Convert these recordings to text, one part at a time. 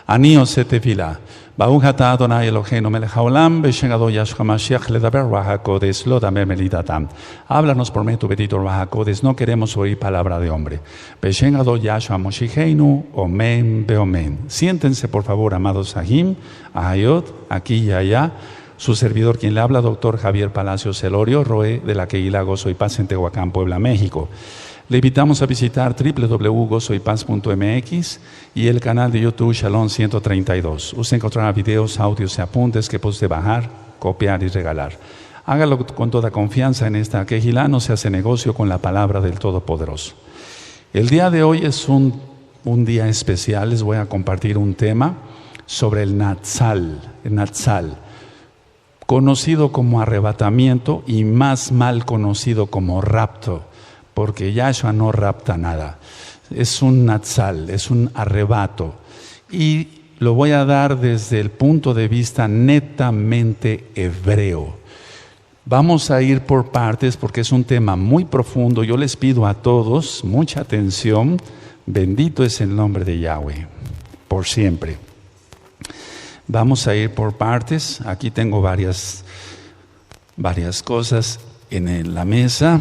Anio se tefila. Baruch atah Adonai Eloheinu melech haolam, beshem Ado Yahshua Mashiach ledaber Ruach HaKodesh, lo damer melitatam. Háblanos por medio tu bendito Ruach HaKodesh, no queremos oír palabra de hombre. Beshem Ado Yahshua Moshicheinu, omen beomen. Siéntense por favor, amados Sahim, Ahayot, aquí y allá. Su servidor, quien le habla, doctor Javier Palacios Celorio, Roe de la Kehilá Gozo y Paz en Tehuacán, Puebla, México. Le invitamos a visitar www.gozoypaz.mx y el canal de YouTube Shalom 132. Usted encontrará videos, audios y apuntes que puede bajar, copiar y regalar. Hágalo con toda confianza en esta Kehilá, no se hace negocio con la palabra del Todopoderoso. El día de hoy es un día especial. Les voy a compartir un tema sobre el Natsal, conocido como arrebatamiento y más mal conocido como rapto, porque Yahshua no rapta nada. Es un natsal, es un arrebato. Y lo voy a dar desde el punto de vista netamente hebreo. Vamos a ir por partes porque es un tema muy profundo. Yo les pido a todos mucha atención. Bendito es el nombre de Yahweh, por siempre. Vamos a ir por partes. Aquí tengo varias cosas en la mesa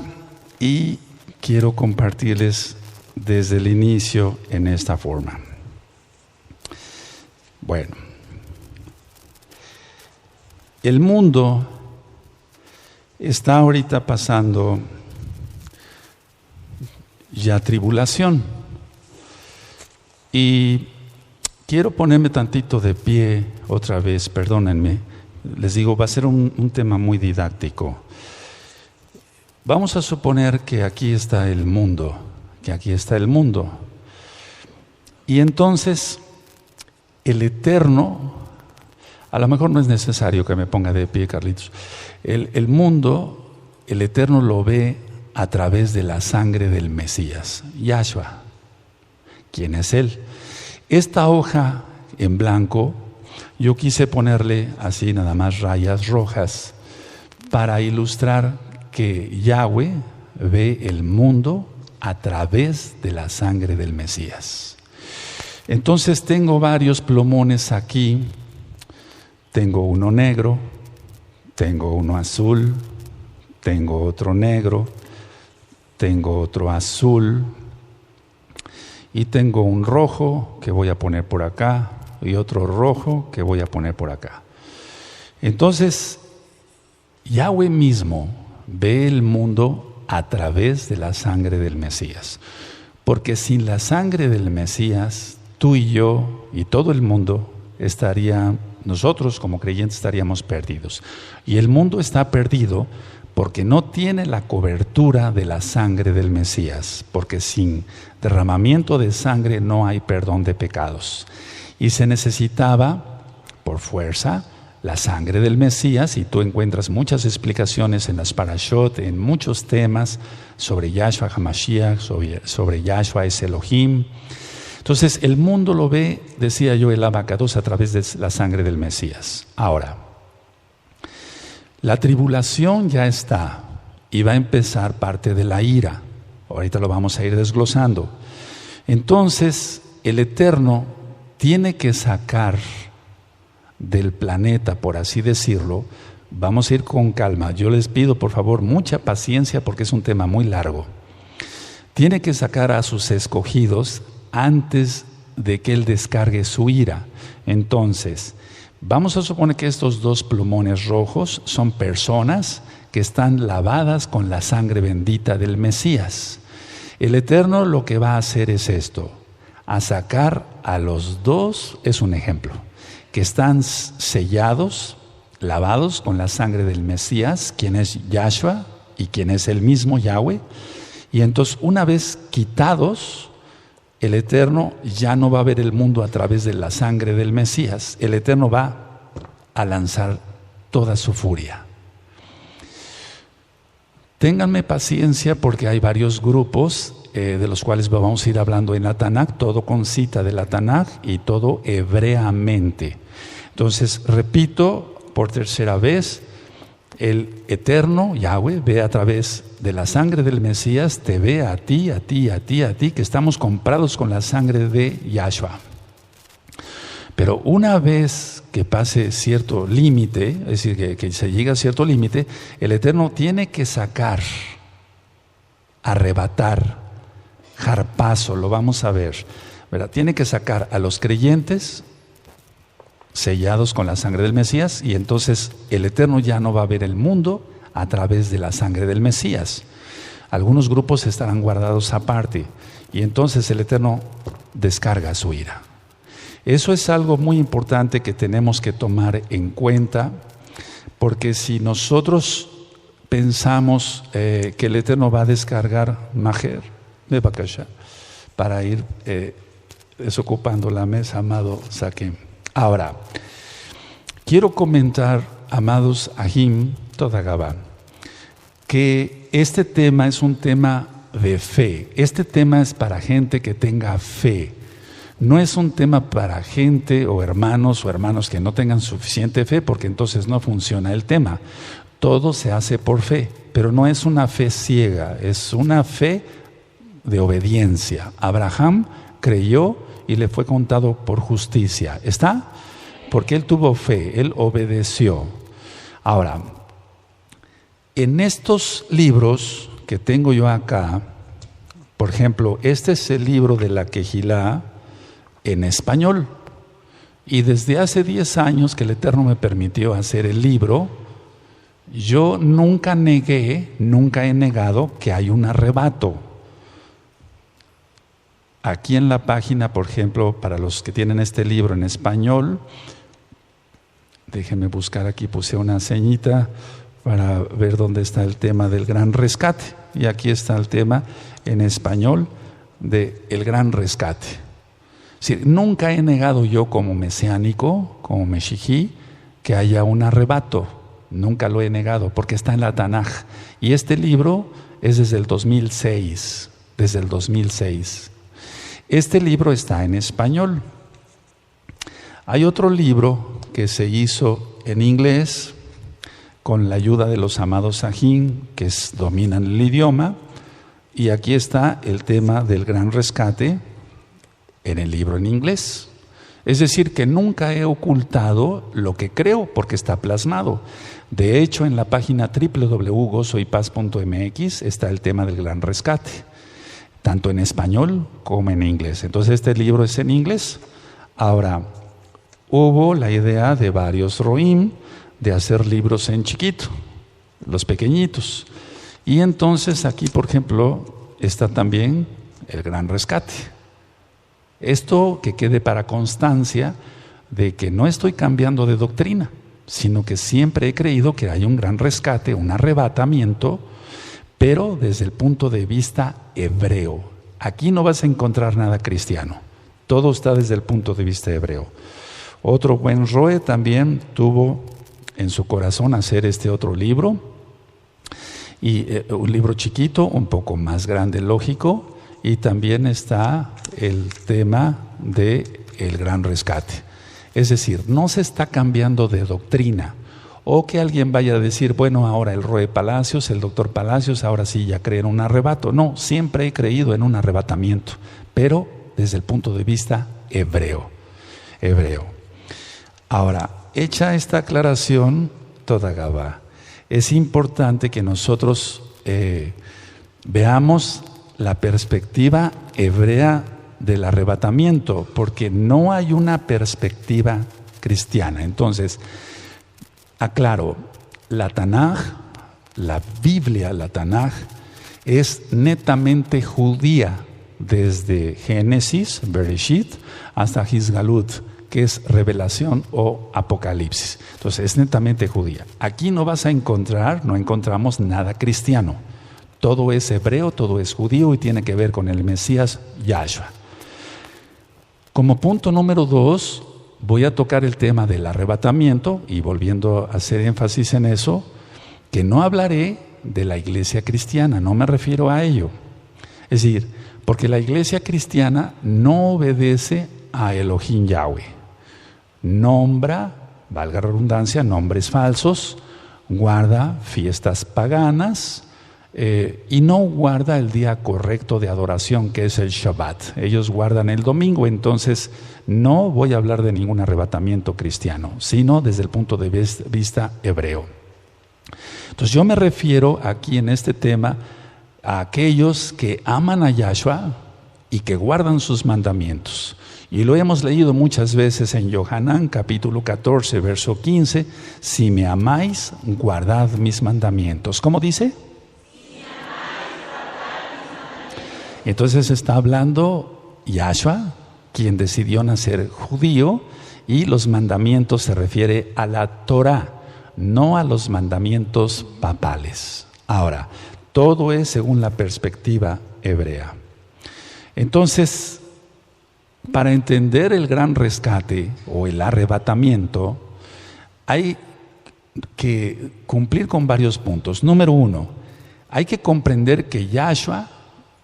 y quiero compartirles desde el inicio en esta forma. Bueno, el mundo está ahorita pasando ya tribulación y quiero ponerme tantito de pie otra vez, perdónenme. Les digo, va a ser un tema muy didáctico. Vamos a suponer que aquí está el mundo, Y entonces, el Eterno, a lo mejor no es necesario que me ponga de pie, Carlitos. El mundo, el Eterno lo ve a través de la sangre del Mesías, Yahshua. ¿Quién es Él? Esta hoja en blanco, yo quise ponerle así nada más rayas rojas para ilustrar que Yahweh ve el mundo a través de la sangre del Mesías. Entonces tengo varios plumones aquí. Tengo uno negro, tengo uno azul, tengo otro negro, tengo otro azul y tengo un rojo que voy a poner por acá y otro rojo que voy a poner por acá. Entonces, Yahweh mismo ve el mundo a través de la sangre del Mesías. Porque sin la sangre del Mesías, tú y yo y todo el mundo nosotros como creyentes estaríamos perdidos. Y el mundo está perdido porque no tiene la cobertura de la sangre del Mesías. Porque sin derramamiento de sangre no hay perdón de pecados. Y se necesitaba, por fuerza, la sangre del Mesías, y tú encuentras muchas explicaciones en las Parashot, en muchos temas sobre Yahshua HaMashiach, sobre Yahshua es Elohim. Entonces el mundo lo ve, decía yo, el Abacados a través de la sangre del Mesías. Ahora, la tribulación ya está y va a empezar parte de la ira. Ahorita lo vamos a ir desglosando. Entonces el Eterno tiene que sacar del planeta, por así decirlo. Vamos a ir con calma. Yo les pido, por favor, mucha paciencia porque es un tema muy largo. Tiene que sacar a sus escogidos antes de que Él descargue su ira. Entonces, vamos a suponer que estos dos plumones rojos son personas que están lavadas con la sangre bendita del Mesías. El Eterno lo que va a hacer es esto: a sacar a los dos, es un ejemplo, que están sellados, lavados con la sangre del Mesías, quien es Yahshua y quien es el mismo Yahweh. Y entonces, una vez quitados, el Eterno ya no va a ver el mundo a través de la sangre del Mesías. El Eterno va a lanzar toda su furia. Ténganme paciencia porque hay varios grupos de los cuales vamos a ir hablando en la Tanaj, todo con cita de la Tanaj y todo hebreamente. Entonces, repito por tercera vez, el Eterno, Yahweh, ve a través de la sangre del Mesías, te ve a ti, que estamos comprados con la sangre de Yahshua. Pero una vez que pase cierto límite, es decir, que se llega a cierto límite, el Eterno tiene que sacar, arrebatar, jarpazo, lo vamos a ver, ¿verdad? Tiene que sacar a los creyentes sellados con la sangre del Mesías, y entonces el Eterno ya no va a ver el mundo a través de la sangre del Mesías. Algunos grupos estarán guardados aparte, y entonces el Eterno descarga su ira. Eso es algo muy importante que tenemos que tomar en cuenta, porque si nosotros pensamos que el Eterno va a descargar Majer de Bakasha para ir desocupando la mesa, amado Saquem. Ahora, quiero comentar, amados Ahim Todagabá, que este tema es un tema de fe. Este tema es para gente que tenga fe. No es un tema para gente o hermanos que no tengan suficiente fe, porque entonces no funciona el tema. Todo se hace por fe, pero no es una fe ciega, es una fe de obediencia. Abraham creyó y le fue contado por justicia. ¿Está? Porque él tuvo fe, él obedeció. Ahora, en estos libros que tengo yo acá, por ejemplo, este es el libro de la Quejilá en español. Y desde hace 10 años que el Eterno me permitió hacer el libro, yo nunca he negado que hay un arrebato. Aquí en la página, por ejemplo, para los que tienen este libro en español, déjenme buscar aquí, puse una ceñita para ver dónde está el tema del gran rescate. Y aquí está el tema en español del gran rescate. Es decir, nunca he negado yo como mesiánico, como meshijí, que haya un arrebato. Nunca lo he negado, porque está en la Tanaj. Y este libro es desde el 2006. Desde el 2006. Este libro está en español. Hay otro libro que se hizo en inglés con la ayuda de los amados Sajín, que dominan el idioma, y aquí está el tema del gran rescate en el libro en inglés. Es decir, que nunca he ocultado lo que creo, porque está plasmado. De hecho, en la página www.gozoypaz.mx está el tema del gran rescate, tanto en español como en inglés. Entonces este libro es en inglés. Ahora, hubo la idea de varios roim de hacer libros en chiquito, los pequeñitos. Y entonces aquí, por ejemplo, está también el gran rescate. Esto que quede para constancia de que no estoy cambiando de doctrina, sino que siempre he creído que hay un gran rescate, un arrebatamiento, pero desde el punto de vista hebreo. Aquí no vas a encontrar nada cristiano. Todo está desde el punto de vista hebreo. Otro buen Roe también tuvo en su corazón hacer este otro libro, y un libro chiquito, un poco más grande, lógico, y también está el tema del gran rescate. Es decir, no se está cambiando de doctrina, o que alguien vaya a decir, bueno, ahora el Roe Palacios, el doctor Palacios, ahora sí ya cree en un arrebato. No, siempre he creído en un arrebatamiento, pero desde el punto de vista hebreo. Ahora, hecha esta aclaración, toda Gabá, es importante que nosotros veamos la perspectiva hebrea del arrebatamiento, porque no hay una perspectiva cristiana. Entonces, aclaro, la Tanaj, la Biblia, la Tanaj, es netamente judía, desde Génesis, Bereshit, hasta Hisgalut, que es revelación o apocalipsis. Entonces es netamente judía. Aquí no encontramos nada cristiano. Todo es hebreo, todo es judío y tiene que ver con el Mesías Yahshua. Como punto número 2, voy a tocar el tema del arrebatamiento, y volviendo a hacer énfasis en eso, que no hablaré de la iglesia cristiana, no me refiero a ello. Es decir, porque la iglesia cristiana no obedece a Elohim Yahweh. Nombra, valga la redundancia, nombres falsos, guarda fiestas paganas, y no guarda el día correcto de adoración, que es el Shabbat. Ellos guardan el domingo. Entonces no voy a hablar de ningún arrebatamiento cristiano, sino desde el punto de vista hebreo. Entonces yo me refiero aquí en este tema a aquellos que aman a Yahshua y que guardan sus mandamientos. Y lo hemos leído muchas veces en Yohanan capítulo 14, verso 15. Si me amáis, guardad mis mandamientos. ¿Cómo dice? Entonces está hablando Yahshua, quien decidió nacer judío, y los mandamientos se refiere a la Torah, no a los mandamientos papales. Ahora, todo es según la perspectiva hebrea. Entonces, para entender el gran rescate o el arrebatamiento, hay que cumplir con varios puntos. Número 1, hay que comprender que Yahshua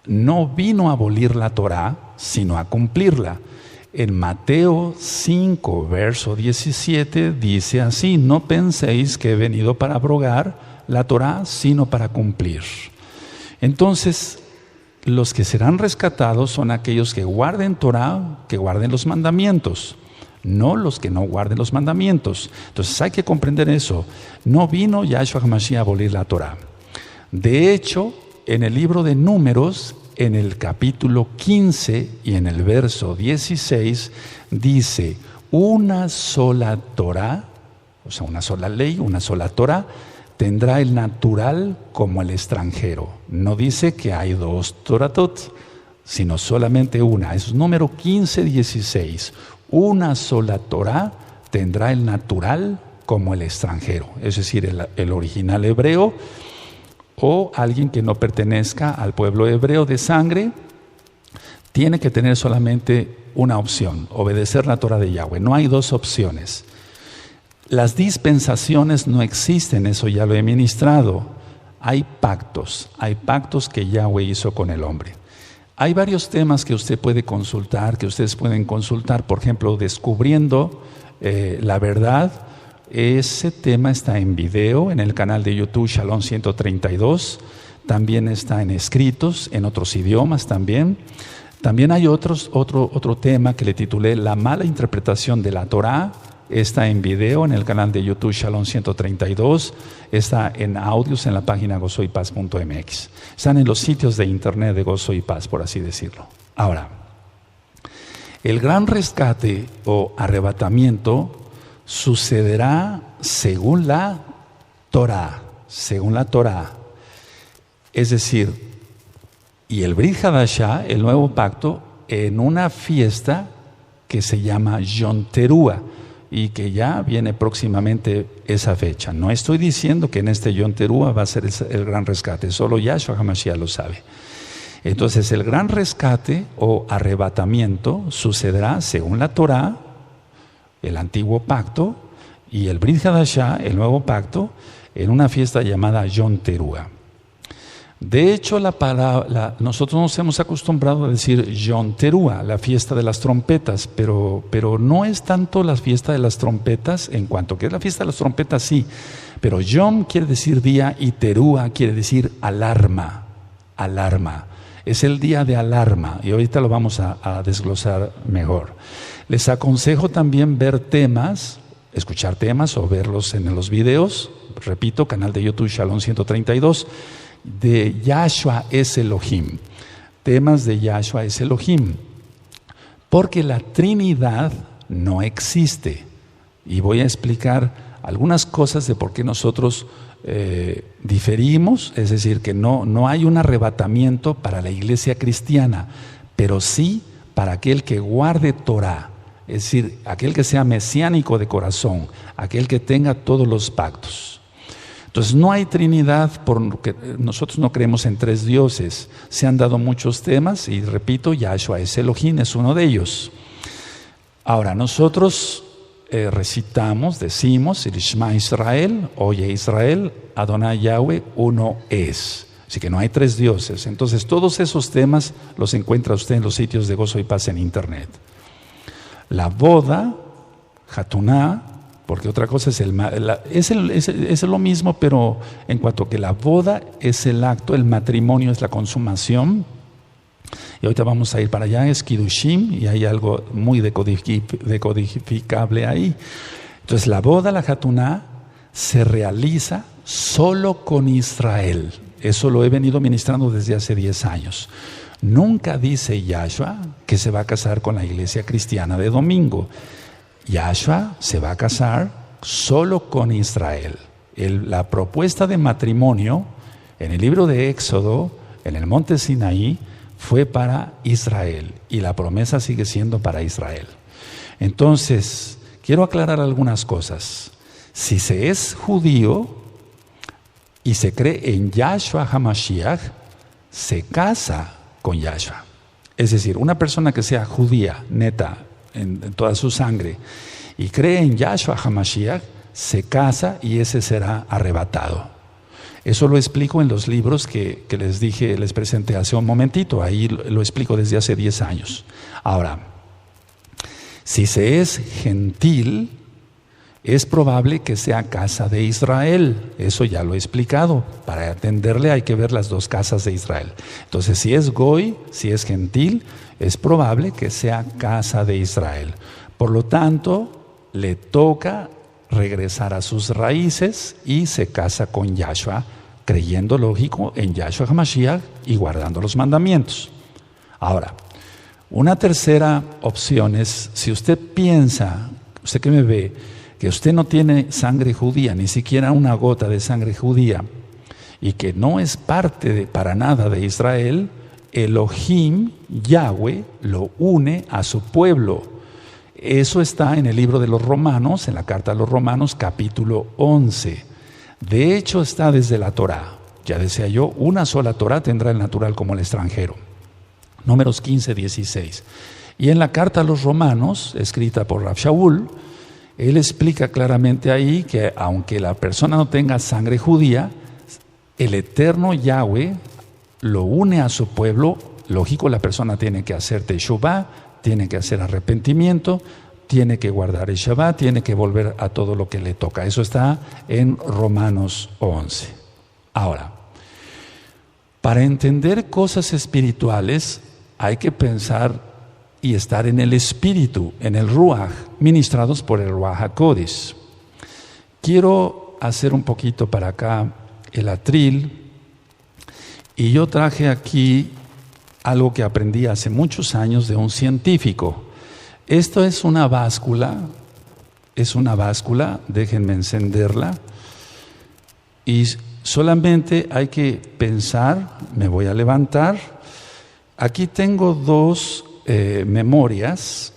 no vino a abolir la Torá, sino a cumplirla. En Mateo 5, verso 17, dice así: no penséis que he venido para abrogar la Torá, sino para cumplir. Entonces, los que serán rescatados son aquellos que guarden Torá, que guarden los mandamientos, no los que no guarden los mandamientos. Entonces hay que comprender eso. No vino Yahshua HaMashiach a abolir la Torá. De hecho, en el libro de Números, en el capítulo 15 y en el verso 16, dice: una sola Torá, o sea, una sola ley, una sola Torá, tendrá el natural como el extranjero. No dice que hay dos Toratot, sino solamente una. Es número 15, 16. Una sola Torá tendrá el natural como el extranjero. Es decir, el original hebreo, o alguien que no pertenezca al pueblo hebreo de sangre, tiene que tener solamente una opción: obedecer la Torá de Yahweh. No hay dos opciones. Las dispensaciones no existen, eso ya lo he ministrado. Hay pactos que Yahweh hizo con el hombre. Hay varios temas que usted puede consultar, que ustedes pueden consultar. Por ejemplo, descubriendo la verdad. Ese tema está en video en el canal de YouTube Shalom 132. También está en escritos, en otros idiomas también. También hay otro tema que le titulé La mala interpretación de la Torá. Está en video en el canal de YouTube Shalom 132. Está en audios en la página gozoypaz.mx. Están en los sitios de internet de Gozo y Paz, por así decirlo. Ahora, el gran rescate o arrebatamiento sucederá según la Torá. Según la Torá. Es decir, y el Brit Hadashah, el nuevo pacto, en una fiesta que se llama Yom Teruah, y que ya viene próximamente esa fecha. No estoy diciendo que en este Yom Teruah va a ser el gran rescate, solo Yahshua HaMashiach lo sabe. Entonces el gran rescate o arrebatamiento sucederá según la Torá, el antiguo pacto, y el Brit Hadashah, el nuevo pacto, en una fiesta llamada Yom Teruah. De hecho, nosotros nos hemos acostumbrado a decir Yom Teruah, la fiesta de las trompetas, pero no es tanto la fiesta de las trompetas, en cuanto que es la fiesta de las trompetas, sí, pero Yom quiere decir día y Teruah quiere decir alarma, es el día de alarma, y ahorita lo vamos a desglosar mejor. Les aconsejo también ver temas, escuchar temas o verlos en los videos, repito, canal de YouTube Shalom 132, de Yahshua es Elohim, temas de Yahshua es Elohim, porque la Trinidad no existe, y voy a explicar algunas cosas de por qué nosotros diferimos, es decir, que no hay un arrebatamiento para la iglesia cristiana, pero sí para aquel que guarde Torah, es decir, aquel que sea mesiánico de corazón, aquel que tenga todos los pactos. Entonces no hay Trinidad, porque nosotros no creemos en tres dioses. Se han dado muchos temas y repito, Yahshua es Elohim, es uno de ellos. Ahora nosotros recitamos, decimos, el Shema Israel, oye Israel, Adonai Yahweh, uno es. Así que no hay tres dioses. Entonces todos esos temas los encuentra usted en los sitios de Gozo y Paz en internet. La boda, Hatuná, porque otra cosa es lo mismo, pero en cuanto que la boda es el acto, el matrimonio es la consumación, y ahorita vamos a ir para allá, es Kiddushim, y hay algo muy decodificable ahí. Entonces la boda, la Hatuná, se realiza solo con Israel. Eso lo he venido ministrando desde hace 10 años. Nunca dice Yahshua que se va a casar con la iglesia cristiana de domingo. Yahshua se va a casar solo con Israel. La propuesta de matrimonio en el libro de Éxodo, en el monte Sinaí, fue para Israel y la promesa sigue siendo para Israel. Entonces, quiero aclarar algunas cosas. Si se es judío y se cree en Yahshua HaMashiach, se casa con Yahshua. Es decir, una persona que sea judía, neta, en toda su sangre, y cree en Yahshua HaMashiach, se casa y ese será arrebatado. Eso lo explico en los libros que les dije, les presenté hace un momentito. Ahí lo explico desde hace 10 años. Ahora, si se es gentil, es probable que sea casa de Israel. Eso ya lo he explicado. Para atenderle hay que ver las dos casas de Israel. Entonces, si es goy, si es gentil, es probable que sea casa de Israel. Por lo tanto, le toca regresar a sus raíces y se casa con Yahshua, creyendo, lógico, en Yahshua HaMashiach y guardando los mandamientos. Ahora, una tercera opción es, si usted piensa, usted que me ve, que usted no tiene sangre judía, ni siquiera una gota de sangre judía, y que no es parte para nada de Israel, Elohim, Yahweh, lo une a su pueblo. Eso está en el libro de los Romanos, en la carta a los Romanos, capítulo 11. De hecho, está desde la Torá. Ya decía yo, una sola Torá tendrá el natural como el extranjero. Números 15, 16. Y en la carta a los Romanos, escrita por Rav Shaul, él explica claramente ahí que aunque la persona no tenga sangre judía, el eterno Yahweh lo une a su pueblo. Lógico, la persona tiene que hacer teshuvá, tiene que hacer arrepentimiento, tiene que guardar el Shabbat, tiene que volver a todo lo que le toca. Eso está en Romanos 11. Ahora, para entender cosas espirituales hay que pensar y estar en el espíritu, en el Ruach, ministrados por el Ruach HaKodesh. Quiero hacer un poquito para acá el atril, y yo traje aquí algo que aprendí hace muchos años de un científico. Esto es una báscula, déjenme encenderla, y solamente hay que pensar, me voy a levantar. Aquí tengo dos memorias.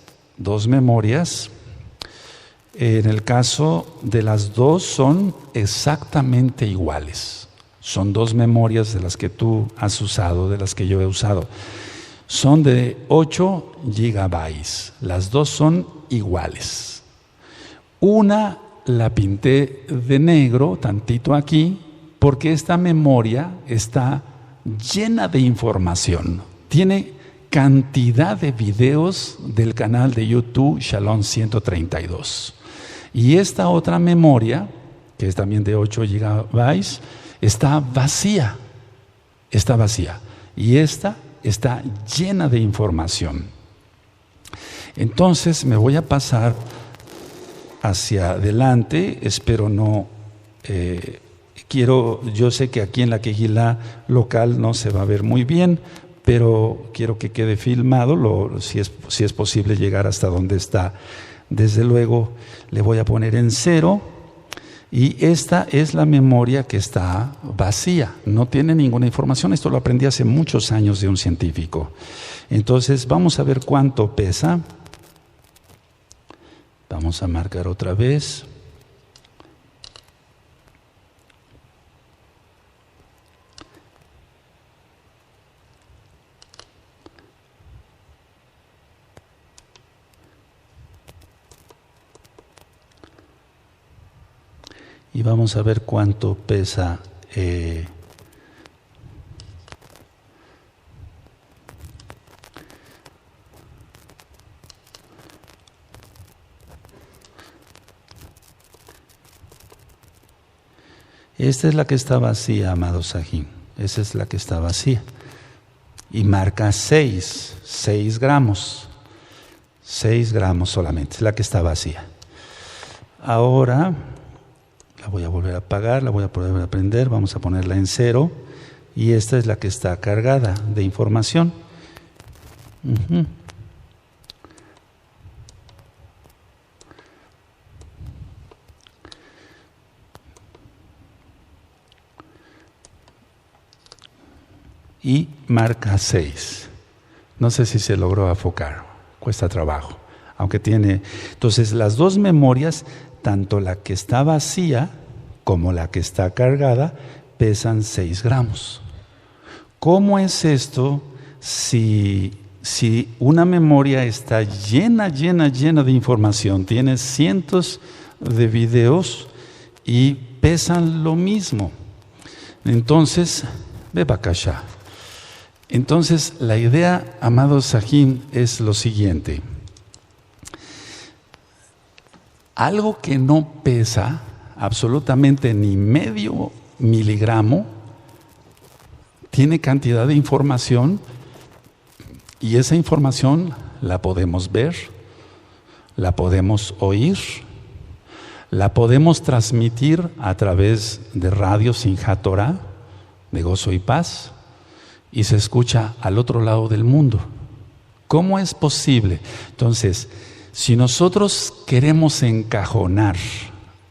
En el caso de las dos son exactamente iguales. Son dos memorias de las que tú has usado, de las que yo he usado. Son de 8 gigabytes. Las dos son iguales. Una la pinté de negro, tantito aquí, porque esta memoria está llena de información. Tiene cantidad de videos del canal de YouTube Shalom 132. Y esta otra memoria, que es también de 8 gigabytes, está vacía. Y esta está llena de información. Entonces me voy a pasar hacia adelante. Espero no... yo sé que aquí en la Kehilá local no se va a ver muy bien, pero quiero que quede filmado, si es posible llegar hasta donde está. Desde luego le voy a poner en 0, y esta es la memoria que está vacía, no tiene ninguna información. Esto lo aprendí hace muchos años de un científico. Entonces vamos a ver cuánto pesa. Vamos a marcar otra vez. Y vamos a ver cuánto pesa Esta es la que está vacía, amado Sahim. Esa es la que está vacía. Y marca 6 gramos. 6 gramos solamente, es la que está vacía. Ahora la voy a volver a apagar, la voy a volver a prender, vamos a ponerla en 0. Y esta es la que está cargada de información. Y marca 6. No sé si se logró enfocar, cuesta trabajo. Aunque tiene. Entonces, las dos memorias, tanto la que está vacía como la que está cargada, pesan 6 gramos. ¿Cómo es esto si una memoria está llena de información, tiene cientos de videos y pesan lo mismo? Entonces, Bebakasha. Entonces, la idea, amado Sahim, es lo siguiente. Algo que no pesa absolutamente ni medio miligramo, tiene cantidad de información y esa información la podemos ver, la podemos oír, la podemos transmitir a través de radio Simchat Torah, de Gozo y Paz, y se escucha al otro lado del mundo. ¿Cómo es posible? Entonces, si nosotros queremos encajonar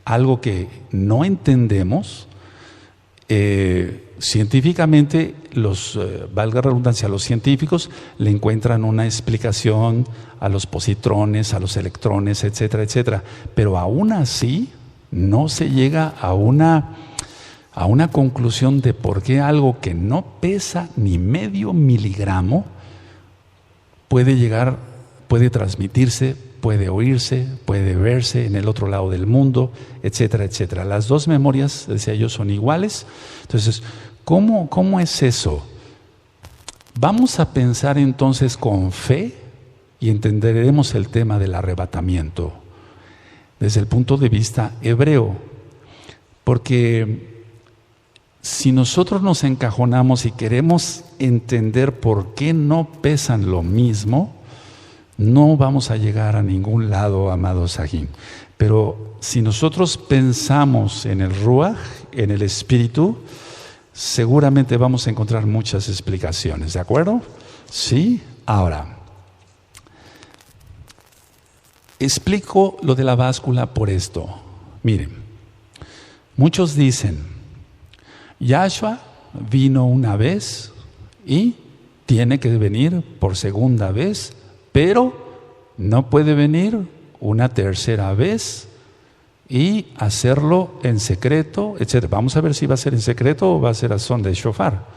algo que no entendemos, científicamente, valga la redundancia, los científicos le encuentran una explicación a los positrones, a los electrones, etcétera, etcétera. Pero aún así no se llega a una conclusión de por qué algo que no pesa ni medio miligramo puede transmitirse, puede oírse, puede verse en el otro lado del mundo, etcétera, etcétera. Las dos memorias, decía yo, son iguales. Entonces, ¿cómo es eso? Vamos a pensar entonces con fe y entenderemos el tema del arrebatamiento desde el punto de vista hebreo. Porque si nosotros nos encajonamos y queremos entender por qué no pesan lo mismo, no vamos a llegar a ningún lado, amado Sahim. Pero si nosotros pensamos en el Ruach, en el Espíritu, seguramente vamos a encontrar muchas explicaciones, ¿de acuerdo? Sí. Ahora, explico lo de la báscula por esto. Miren, muchos dicen, Yahshua vino una vez y tiene que venir por segunda vez, pero no puede venir una tercera vez y hacerlo en secreto, etc. Vamos a ver si va a ser en secreto o va a ser a son de shofar.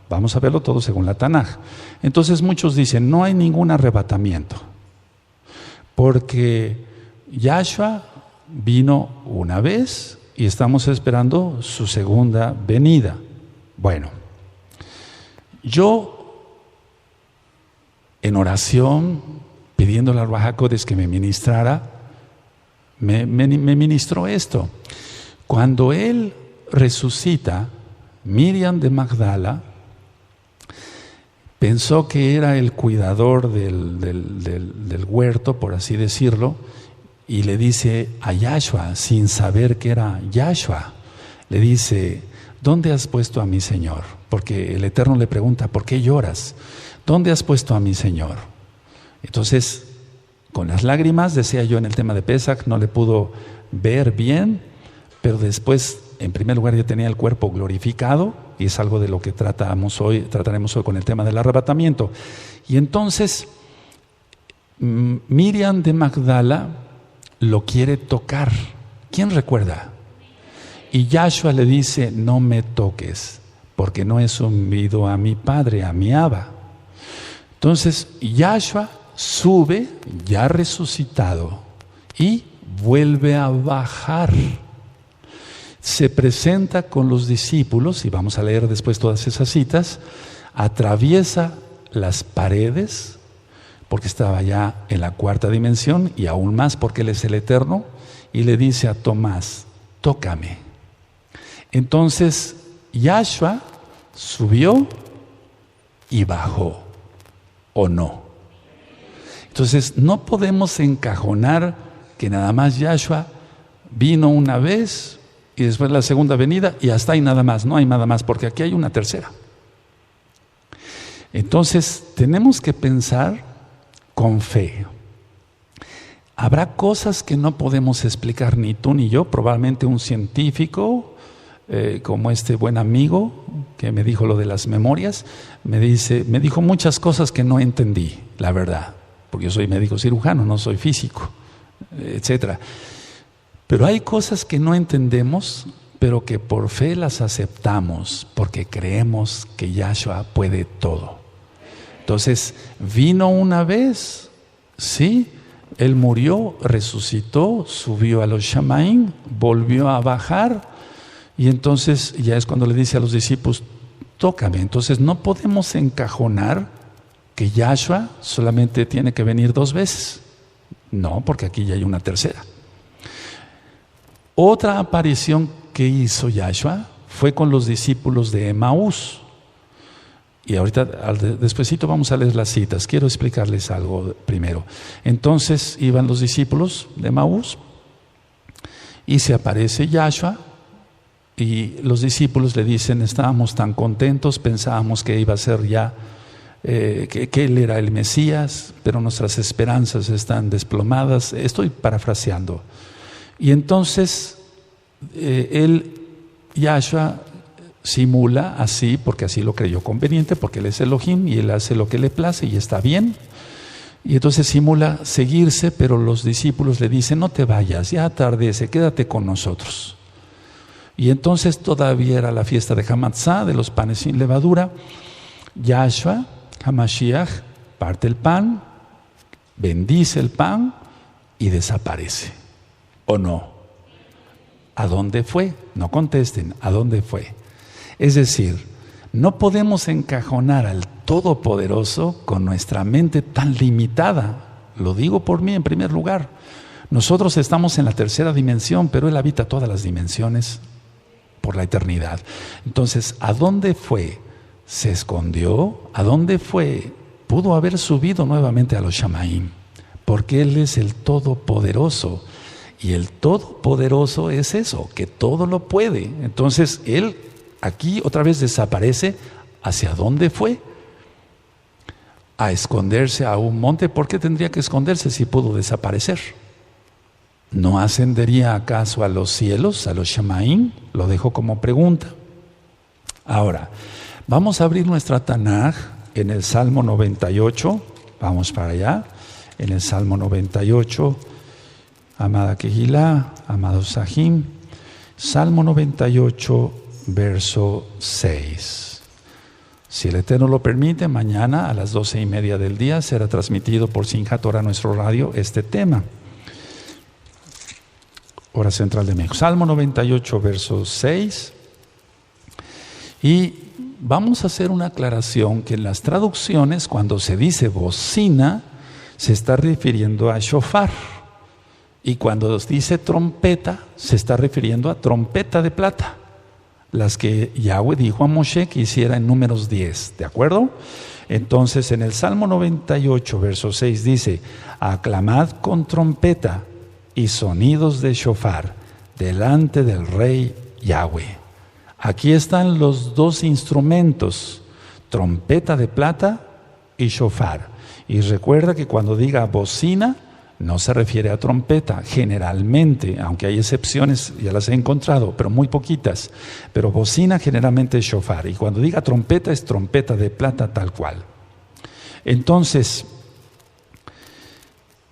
Vamos a verlo todo según la Tanaj. Entonces muchos dicen, no hay ningún arrebatamiento, porque Yahshua vino una vez y estamos esperando su segunda venida. Bueno, yo en oración, pidiéndole al Ruach HaKodesh que me ministrara, me ministró esto. Cuando él resucita, Miriam de Magdala pensó que era el cuidador del huerto, por así decirlo, y le dice a Yahshua, sin saber que era Yahshua, le dice, ¿dónde has puesto a mi Señor? Porque el Eterno le pregunta, ¿por qué lloras? ¿Dónde has puesto a mi Señor? Entonces, con las lágrimas, decía yo en el tema de Pesach, no le pudo ver bien, pero después, en primer lugar, ya tenía el cuerpo glorificado, y es algo de lo que trataremos hoy con el tema del arrebatamiento. Y entonces, Miriam de Magdala lo quiere tocar. ¿Quién recuerda? Y Yahshua le dice, no me toques, porque no he subido a mi Padre, a mi Abba. Entonces, Yahshua sube, ya resucitado, y vuelve a bajar. Se presenta con los discípulos, y vamos a leer después todas esas citas, atraviesa las paredes, porque estaba ya en la cuarta dimensión, y aún más porque Él es el Eterno, y le dice a Tomás, tócame. Entonces, Yahshua subió y bajó, ¿o no? Entonces, no podemos encajonar que nada más Yahshua vino una vez y después la segunda venida y hasta ahí nada más, no hay nada más, porque aquí hay una tercera. Entonces, tenemos que pensar con fe. Habrá cosas que no podemos explicar ni tú ni yo, probablemente un científico, como este buen amigo que me dijo lo de las memorias, me dijo muchas cosas que no entendí, la verdad, porque yo soy médico cirujano, no soy físico, etcétera. Pero hay cosas que no entendemos, pero que por fe las aceptamos, porque creemos que Yahshua puede todo. Entonces, vino una vez, sí, Él murió, resucitó, subió a los Shamaim, volvió a bajar, y entonces ya es cuando le dice a los discípulos, tócame. Entonces no podemos encajonar que Yahshua solamente tiene que venir 2 veces. No, porque aquí ya hay una tercera. Otra aparición que hizo Yahshua fue con los discípulos de Emaús. Y ahorita, despuesito vamos a leer las citas. Quiero explicarles algo primero. Entonces iban los discípulos de Emaús y se aparece Yahshua y los discípulos le dicen, estábamos tan contentos, pensábamos que iba a ser ya, que Él era el Mesías, pero nuestras esperanzas están desplomadas. Estoy parafraseando. Y entonces Yahshua simula así, porque así lo creyó conveniente, porque Él es Elohim y Él hace lo que le place y está bien. Y entonces simula seguirse, pero los discípulos le dicen, no te vayas, ya atardece, quédate con nosotros. Y entonces todavía era la fiesta de Hamatzá, de los panes sin levadura. Yahshua, Hamashiach, parte el pan, bendice el pan y desaparece. ¿O no? ¿A dónde fue? No contesten, ¿a dónde fue? Es decir, no podemos encajonar al Todopoderoso con nuestra mente tan limitada. Lo digo por mí en primer lugar. Nosotros estamos en la tercera dimensión, pero Él habita todas las dimensiones por la eternidad. Entonces, ¿a dónde fue? ¿Se escondió? ¿A dónde fue? Pudo haber subido nuevamente a los Shamaim, porque Él es el Todopoderoso. Y el Todopoderoso es eso, que todo lo puede. Entonces, Él aquí otra vez desaparece. ¿Hacia dónde fue? A esconderse a un monte. ¿Por qué tendría que esconderse si pudo desaparecer? ¿No ascendería acaso a los cielos, a los Shamaim? Lo dejo como pregunta. Ahora, vamos a abrir nuestra Tanaj en el Salmo 98. Vamos para allá. En el Salmo 98, amada Kehilá, amados Sahim. Salmo 98, verso 6. Si el Eterno lo permite, mañana a las 12:30 del día será transmitido por Simchat Torah, nuestro radio, este tema. Hora central de México. Salmo 98, verso 6. Y vamos a hacer una aclaración que en las traducciones, cuando se dice bocina, se está refiriendo a shofar. Y cuando dice trompeta, se está refiriendo a trompeta de plata. Las que Yahweh dijo a Moshe que hiciera en Números 10, ¿de acuerdo? Entonces en el Salmo 98, verso 6 dice, aclamad con trompeta y sonidos de shofar delante del Rey Yahweh. Aquí están los 2 instrumentos, trompeta de plata y shofar. Y recuerda que cuando diga bocina, no se refiere a trompeta, generalmente, aunque hay excepciones, ya las he encontrado, pero muy poquitas. Pero bocina generalmente es shofar. Y cuando diga trompeta, es trompeta de plata tal cual. Entonces,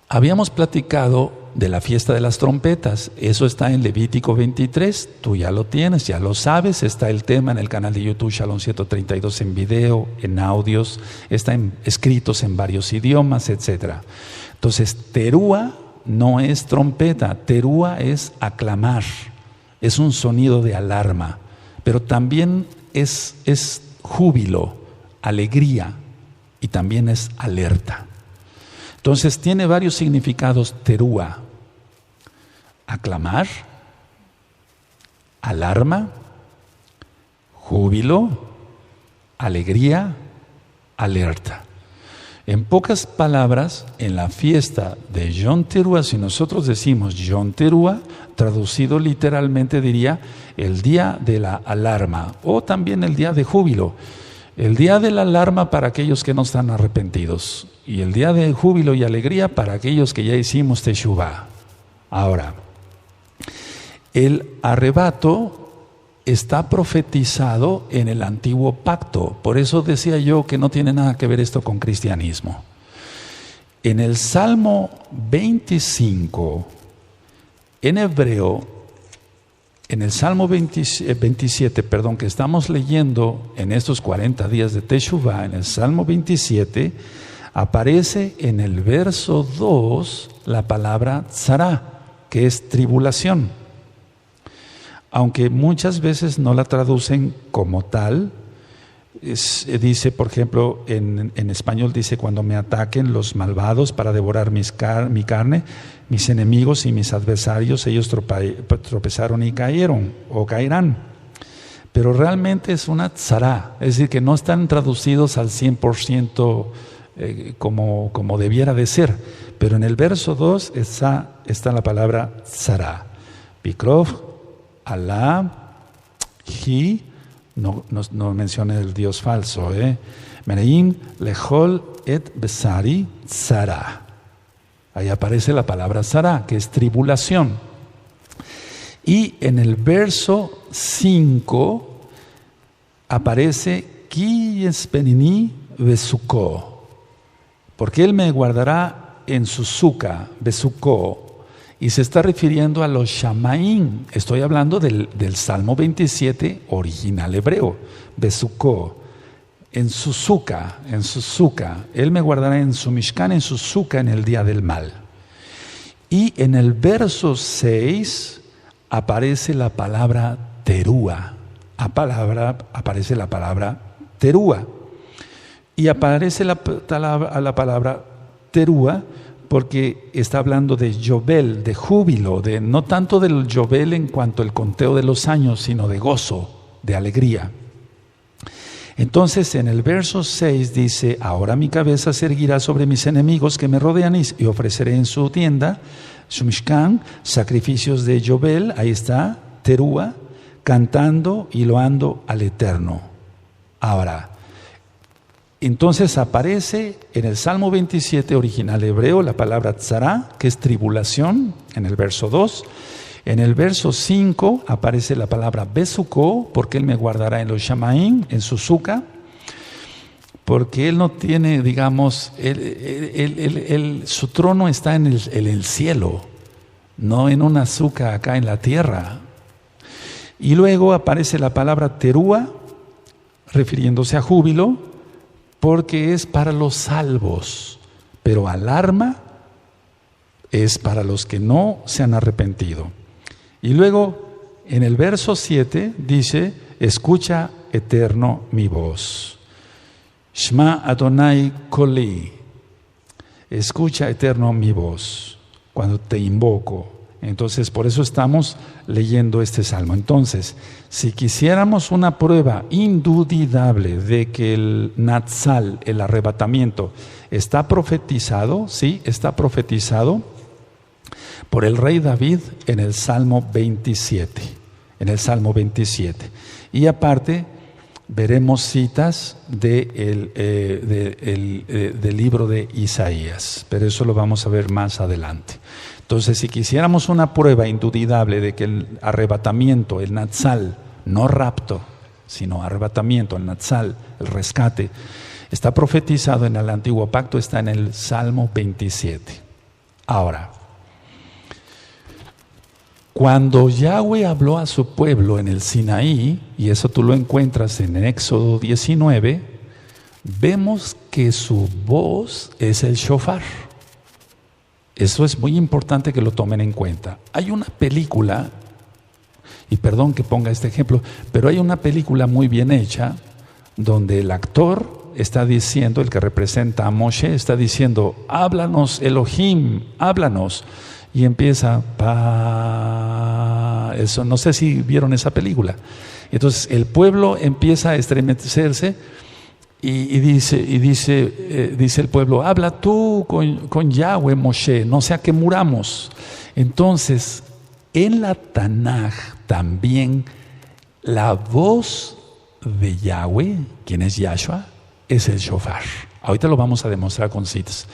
habíamos platicado de la fiesta de las trompetas. Eso está en Levítico 23. Tú ya lo tienes, ya lo sabes. Está el tema en el canal de YouTube Shalom 132 en video, en audios. Están escritos en varios idiomas, etcétera. Entonces, terúa no es trompeta, terúa es aclamar, es un sonido de alarma, pero también es júbilo, alegría y también es alerta. Entonces, tiene varios significados terúa: aclamar, alarma júbilo, alegría, alerta. En pocas palabras, en la fiesta de Yom Teruah, si nosotros decimos Yom Teruah, traducido literalmente diría el día de la alarma o también el día de júbilo. El día de la alarma para aquellos que no están arrepentidos y el día de júbilo y alegría para aquellos que ya hicimos Teshuvah. Ahora, el arrebato está profetizado en el antiguo pacto. Por eso decía yo que no tiene nada que ver esto con cristianismo. En el Salmo 25, en hebreo, en el Salmo 27, que estamos leyendo en estos 40 días de Teshuvah, en el Salmo 27, aparece en el verso 2 la palabra tzara, que es tribulación. Aunque muchas veces no la traducen como tal, dice, por ejemplo, en español dice, cuando me ataquen los malvados para devorar mi carne, mis enemigos y mis adversarios, ellos tropezaron y cayeron o caerán. Pero realmente es una tzara, es decir, que no están traducidos al 100% como debiera de ser. Pero en el verso 2 está la palabra tzara. Pikrov, Alá, Hi, no menciona el Dios falso, Mereim, Lehol, Et, Besari, Tzara. Ahí aparece la palabra Tzara, que es tribulación. Y en el verso 5 aparece Ki Espenini Besuko, porque Él me guardará en su suca, Besuko. Y se está refiriendo a los Shamaim. Estoy hablando del Salmo 27 original hebreo. Besuko, en su suca. Él me guardará en su Mishkan, en su suca, en el día del mal. Y en el verso 6 aparece la palabra Teruah. Aparece la palabra Teruah. Y aparece la palabra Teruah porque está hablando de Yobel, de júbilo, no tanto del Yobel en cuanto al conteo de los años, sino de gozo, de alegría. Entonces en el verso 6 dice, ahora mi cabeza se erguirá sobre mis enemigos que me rodean y ofreceré en su tienda, su Mishkan, sacrificios de Yobel, ahí está, Teruah, cantando y loando al Eterno. Ahora, entonces aparece en el Salmo 27 original hebreo la palabra tzara, que es tribulación, en el verso 2. En el verso 5 aparece la palabra besuko, porque Él me guardará en los shamaim, en su suca, porque Él no tiene, digamos, su trono está en el cielo, no en una suca acá en la tierra. Y luego aparece la palabra teruah, refiriéndose a júbilo, porque es para los salvos, pero alarma es para los que no se han arrepentido. Y luego en el verso 7 dice, escucha Eterno mi voz. Shma Adonai Koli. Escucha Eterno mi voz cuando te invoco. Entonces, por eso estamos leyendo este salmo. Entonces, si quisiéramos una prueba indudable de que el Natsal, el arrebatamiento, está profetizado, sí, está profetizado por el rey David en el Salmo 27. En el Salmo 27. Y aparte, veremos citas del libro de Isaías, pero eso lo vamos a ver más adelante. Entonces, si quisiéramos una prueba indudable de que el arrebatamiento, el Natsal, no rapto, sino arrebatamiento, el Natsal, el rescate, está profetizado en el Antiguo Pacto, está en el Salmo 27. Ahora, cuando Yahweh habló a su pueblo en el Sinaí, y eso tú lo encuentras en Éxodo 19, vemos que su voz es el shofar. Eso es muy importante que lo tomen en cuenta. Hay una película, y perdón que ponga este ejemplo, pero hay una película muy bien hecha donde el actor está diciendo, el que representa a Moshe, está diciendo, háblanos Elohim, háblanos. y empieza, eso, no sé si vieron esa película. Entonces el pueblo empieza a estremecerse y dice el pueblo, habla tú con Yahweh, Moshe, no sea que muramos. Entonces, en la Tanaj también la voz de Yahweh, quien es Yahshua, es el shofar. Ahorita lo vamos a demostrar con citas.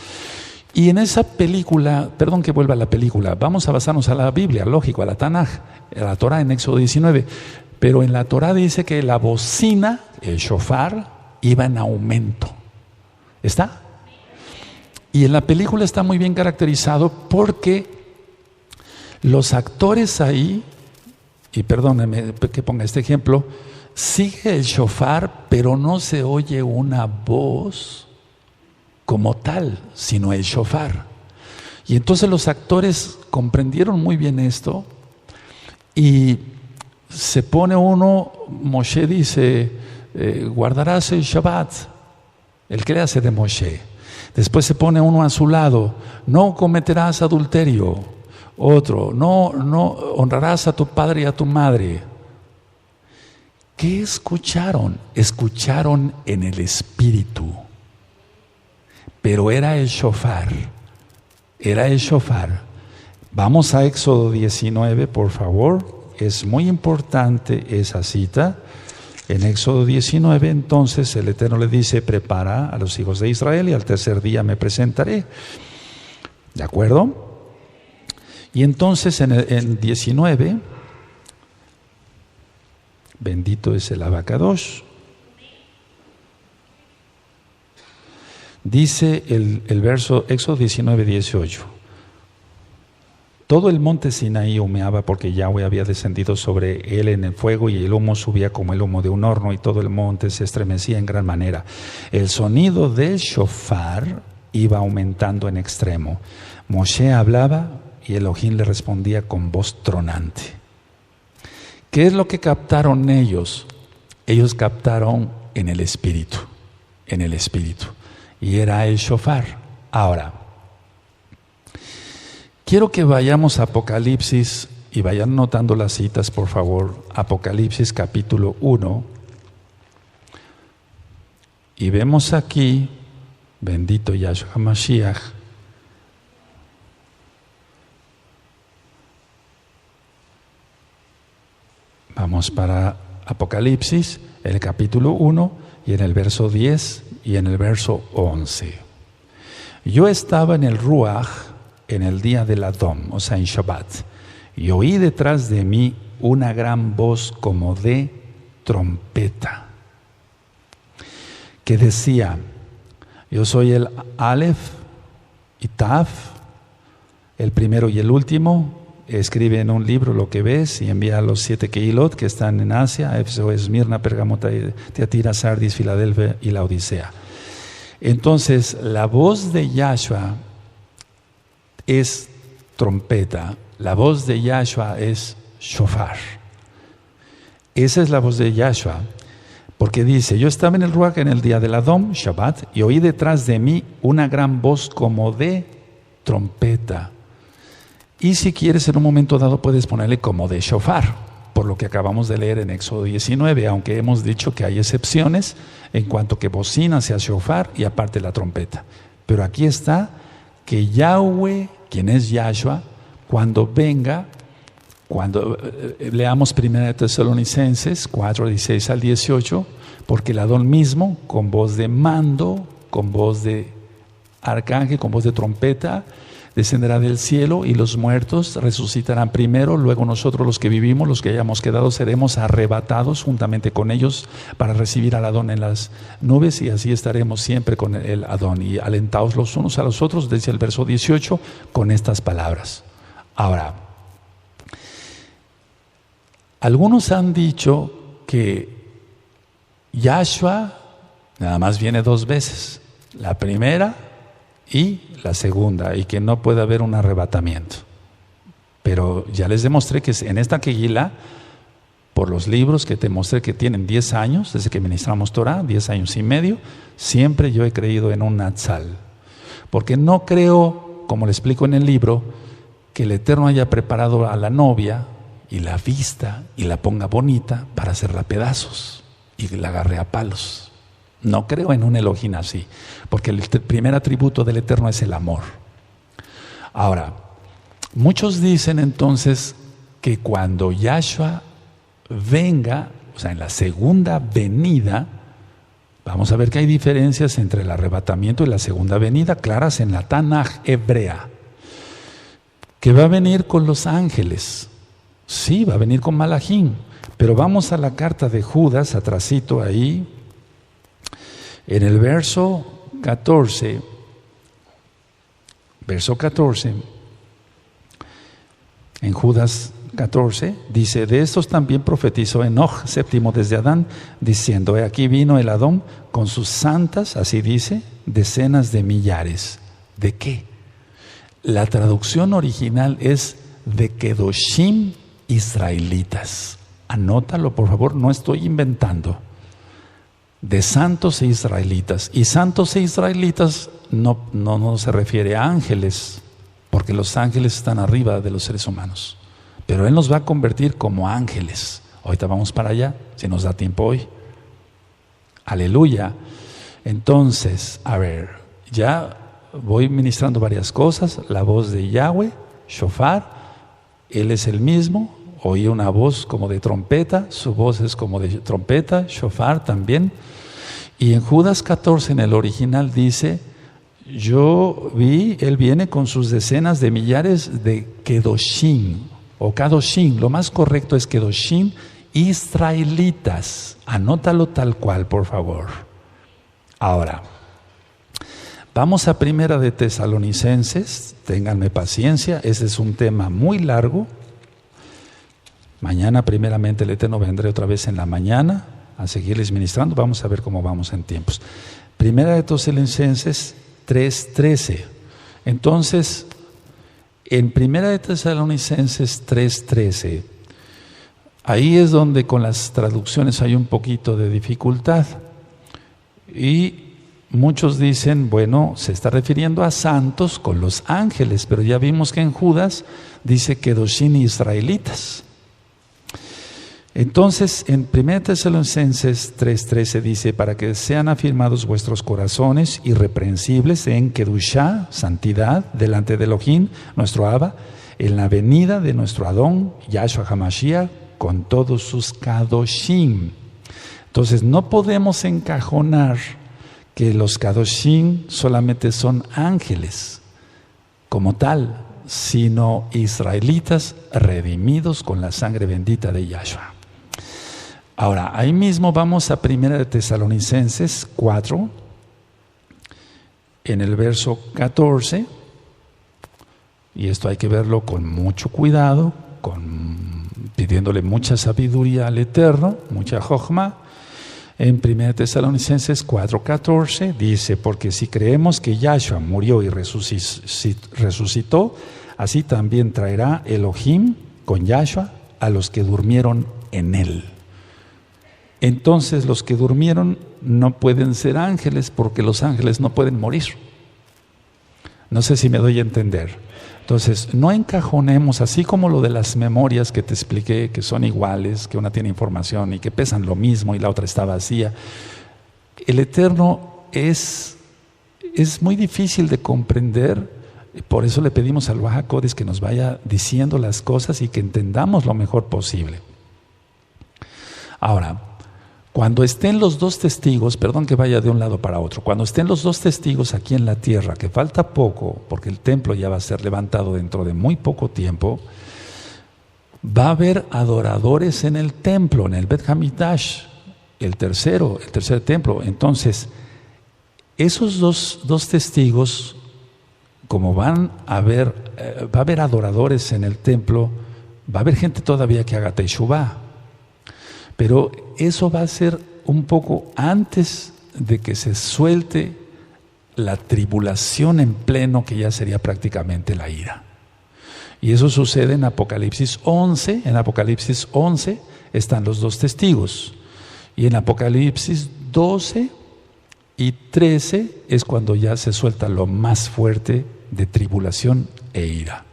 Y en esa película, perdón que vuelva a la película, vamos a basarnos a la Biblia, lógico, a la Tanaj, a la Torah en Éxodo 19. Pero en la Torah dice que la bocina, el shofar, iba en aumento. ¿Está? Y en la película está muy bien caracterizado porque los actores ahí, y perdónenme que ponga este ejemplo, sigue el shofar, pero no se oye una voz como tal, sino el shofar. Y entonces los actores comprendieron muy bien esto y se pone uno, Moshe dice, guardarás el Shabbat, el que le hace de Moshe. Después se pone uno a su lado, no cometerás adulterio. Otro, no honrarás a tu padre y a tu madre. ¿Qué escucharon? Escucharon en el espíritu. Pero era el shofar. Era el shofar. Vamos a Éxodo 19, por favor. Es muy importante esa cita. En Éxodo 19, entonces, el Eterno le dice, prepara a los hijos de Israel y al tercer día me presentaré. ¿De acuerdo? Y entonces en 19, bendito es el Abacadosh, dice el verso Éxodo 19, 18. Todo el monte Sinaí humeaba porque Yahweh había descendido sobre él en el fuego y el humo subía como el humo de un horno y todo el monte se estremecía en gran manera. El sonido del shofar iba aumentando en extremo. Moshe hablaba y Elohim le respondía con voz tronante. ¿Qué es lo que captaron ellos? Ellos captaron en el espíritu, y era el shofar. Ahora, quiero que vayamos a Apocalipsis y vayan notando las citas, por favor. Apocalipsis capítulo 1. Y vemos aquí, bendito Yahshua Mashiach, vamos para Apocalipsis, el capítulo 1, y en el verso 10 y en el verso 11. Yo estaba en el Ruach en el día del Adón, o sea, en Shabbat, y oí detrás de mí una gran voz como de trompeta, que decía, yo soy el Aleph y Taf, el primero y el último. Escribe en un libro lo que ves y envía a los 7 Kehilot que están en Asia, Éfeso, Esmirna, Pérgamo, Tiatira, Sardis, Filadelfia y la Odisea. Entonces, la voz de Yahshua es trompeta, la voz de Yahshua es shofar. Esa es la voz de Yahshua, porque dice, yo estaba en el Ruach en el día del Adón, Shabbat, y oí detrás de mí una gran voz como de trompeta. Y si quieres, en un momento dado puedes ponerle como de shofar, por lo que acabamos de leer en Éxodo 19, aunque hemos dicho que hay excepciones en cuanto que bocina sea shofar y aparte la trompeta. Pero aquí está que Yahweh, quien es Yahshua, cuando venga, cuando leamos 1 Tesalonicenses 4, 16 al 18, porque el Adón mismo, con voz de mando, con voz de arcángel, con voz de trompeta, descenderá del cielo y los muertos resucitarán primero, luego nosotros los que vivimos, los que hayamos quedado, seremos arrebatados juntamente con ellos para recibir al Adón en las nubes y así estaremos siempre con el Adón y alentados los unos a los otros, desde el verso 18, con estas palabras. Ahora, algunos han dicho que Yahshua nada más viene 2 veces, la primera y la segunda, y que no puede haber un arrebatamiento. Pero ya les demostré que en esta Kehilá, por los libros que te mostré que tienen 10 años, desde que ministramos Torah, 10 años y medio, siempre yo he creído en un Natsal. Porque no creo, como le explico en el libro, que el Eterno haya preparado a la novia y la vista y la ponga bonita para hacerla pedazos y la agarre a palos. No creo en un Elohim así, porque el primer atributo del Eterno es el amor. Ahora, muchos dicen entonces que cuando Yahshua venga, o sea, en la segunda venida, vamos a ver que hay diferencias entre el arrebatamiento y la segunda venida, claras en la Tanaj hebrea, que va a venir con los ángeles. Sí, va a venir con Malachim, pero vamos a la carta de Judas, atrasito ahí, en el verso 14, en Judas 14, dice: de estos también profetizó Enoch, séptimo desde Adán, diciendo: he aquí vino el Adón con sus santas, así dice, decenas de millares. ¿De qué? La traducción original es de Kedoshim israelitas. Anótalo, por favor, no estoy inventando. De santos e israelitas. Y santos e israelitas no se refiere a ángeles, porque los ángeles están arriba de los seres humanos. Pero Él nos va a convertir como ángeles. Ahorita vamos para allá, si nos da tiempo hoy. Aleluya. Entonces, a ver, ya voy ministrando varias cosas. La voz de Yahweh, shofar, Él es el mismo. Oí una voz como de trompeta, su voz es como de trompeta, shofar también. Y en Judas 14, en el original dice: yo vi, Él viene con sus decenas de millares de Kedoshim, o Kadoshim, lo más correcto es Kedoshim israelitas. Anótalo tal cual, por favor. Ahora, vamos a Primera de Tesalonicenses, ténganme paciencia, ese es un tema muy largo. Mañana primeramente el Eterno vendré otra vez en la mañana a seguirles ministrando. Vamos a ver cómo vamos en tiempos. Primera de Tesalonicenses 3:13. Entonces, en Primera de Tesalonicenses 3:13, ahí es donde con las traducciones hay un poquito de dificultad. Y muchos dicen, bueno, se está refiriendo a santos con los ángeles, pero ya vimos que en Judas dice Kedoshim israelitas. Entonces, en 1 Tesalonicenses 3:13 dice: para que sean afirmados vuestros corazones irreprensibles en Kedushá, santidad, delante de Elohim, nuestro Abba, en la venida de nuestro Adón, Yahshua HaMashiach, con todos sus Kadoshim. Entonces, no podemos encajonar que los Kadoshim solamente son ángeles como tal, sino israelitas redimidos con la sangre bendita de Yahshua. Ahora, ahí mismo vamos a 1 Tesalonicenses 4, en el verso 14, y esto hay que verlo con mucho cuidado, pidiéndole mucha sabiduría al Eterno, mucha jochma. En 1 Tesalonicenses 4:14 dice: porque si creemos que Yahshua murió y resucitó, así también traerá Elohim con Yahshua a los que durmieron en él. Entonces los que durmieron no pueden ser ángeles, porque los ángeles no pueden morir. No sé si me doy a entender. Entonces, no encajonemos, así como lo de las memorias que te expliqué, que son iguales, que una tiene información y que pesan lo mismo y la otra está vacía. El Eterno es muy difícil de comprender, por eso le pedimos al Ruach HaKodesh que nos vaya diciendo las cosas y que entendamos lo mejor posible. Ahora, cuando estén los dos testigos, perdón que vaya de un lado para otro, cuando estén los dos testigos aquí en la tierra, que falta poco, porque el templo ya va a ser levantado dentro de muy poco tiempo, va a haber adoradores en el templo, en el Bet Hamidash, el tercer templo. Entonces, esos dos testigos, como va a haber adoradores en el templo, va a haber gente todavía que haga Teshuvah. Pero eso va a ser un poco antes de que se suelte la tribulación en pleno, que ya sería prácticamente la ira. Y eso sucede en Apocalipsis 11. En Apocalipsis 11 están los dos testigos. Y en Apocalipsis 12 y 13 es cuando ya se suelta lo más fuerte de tribulación e ira.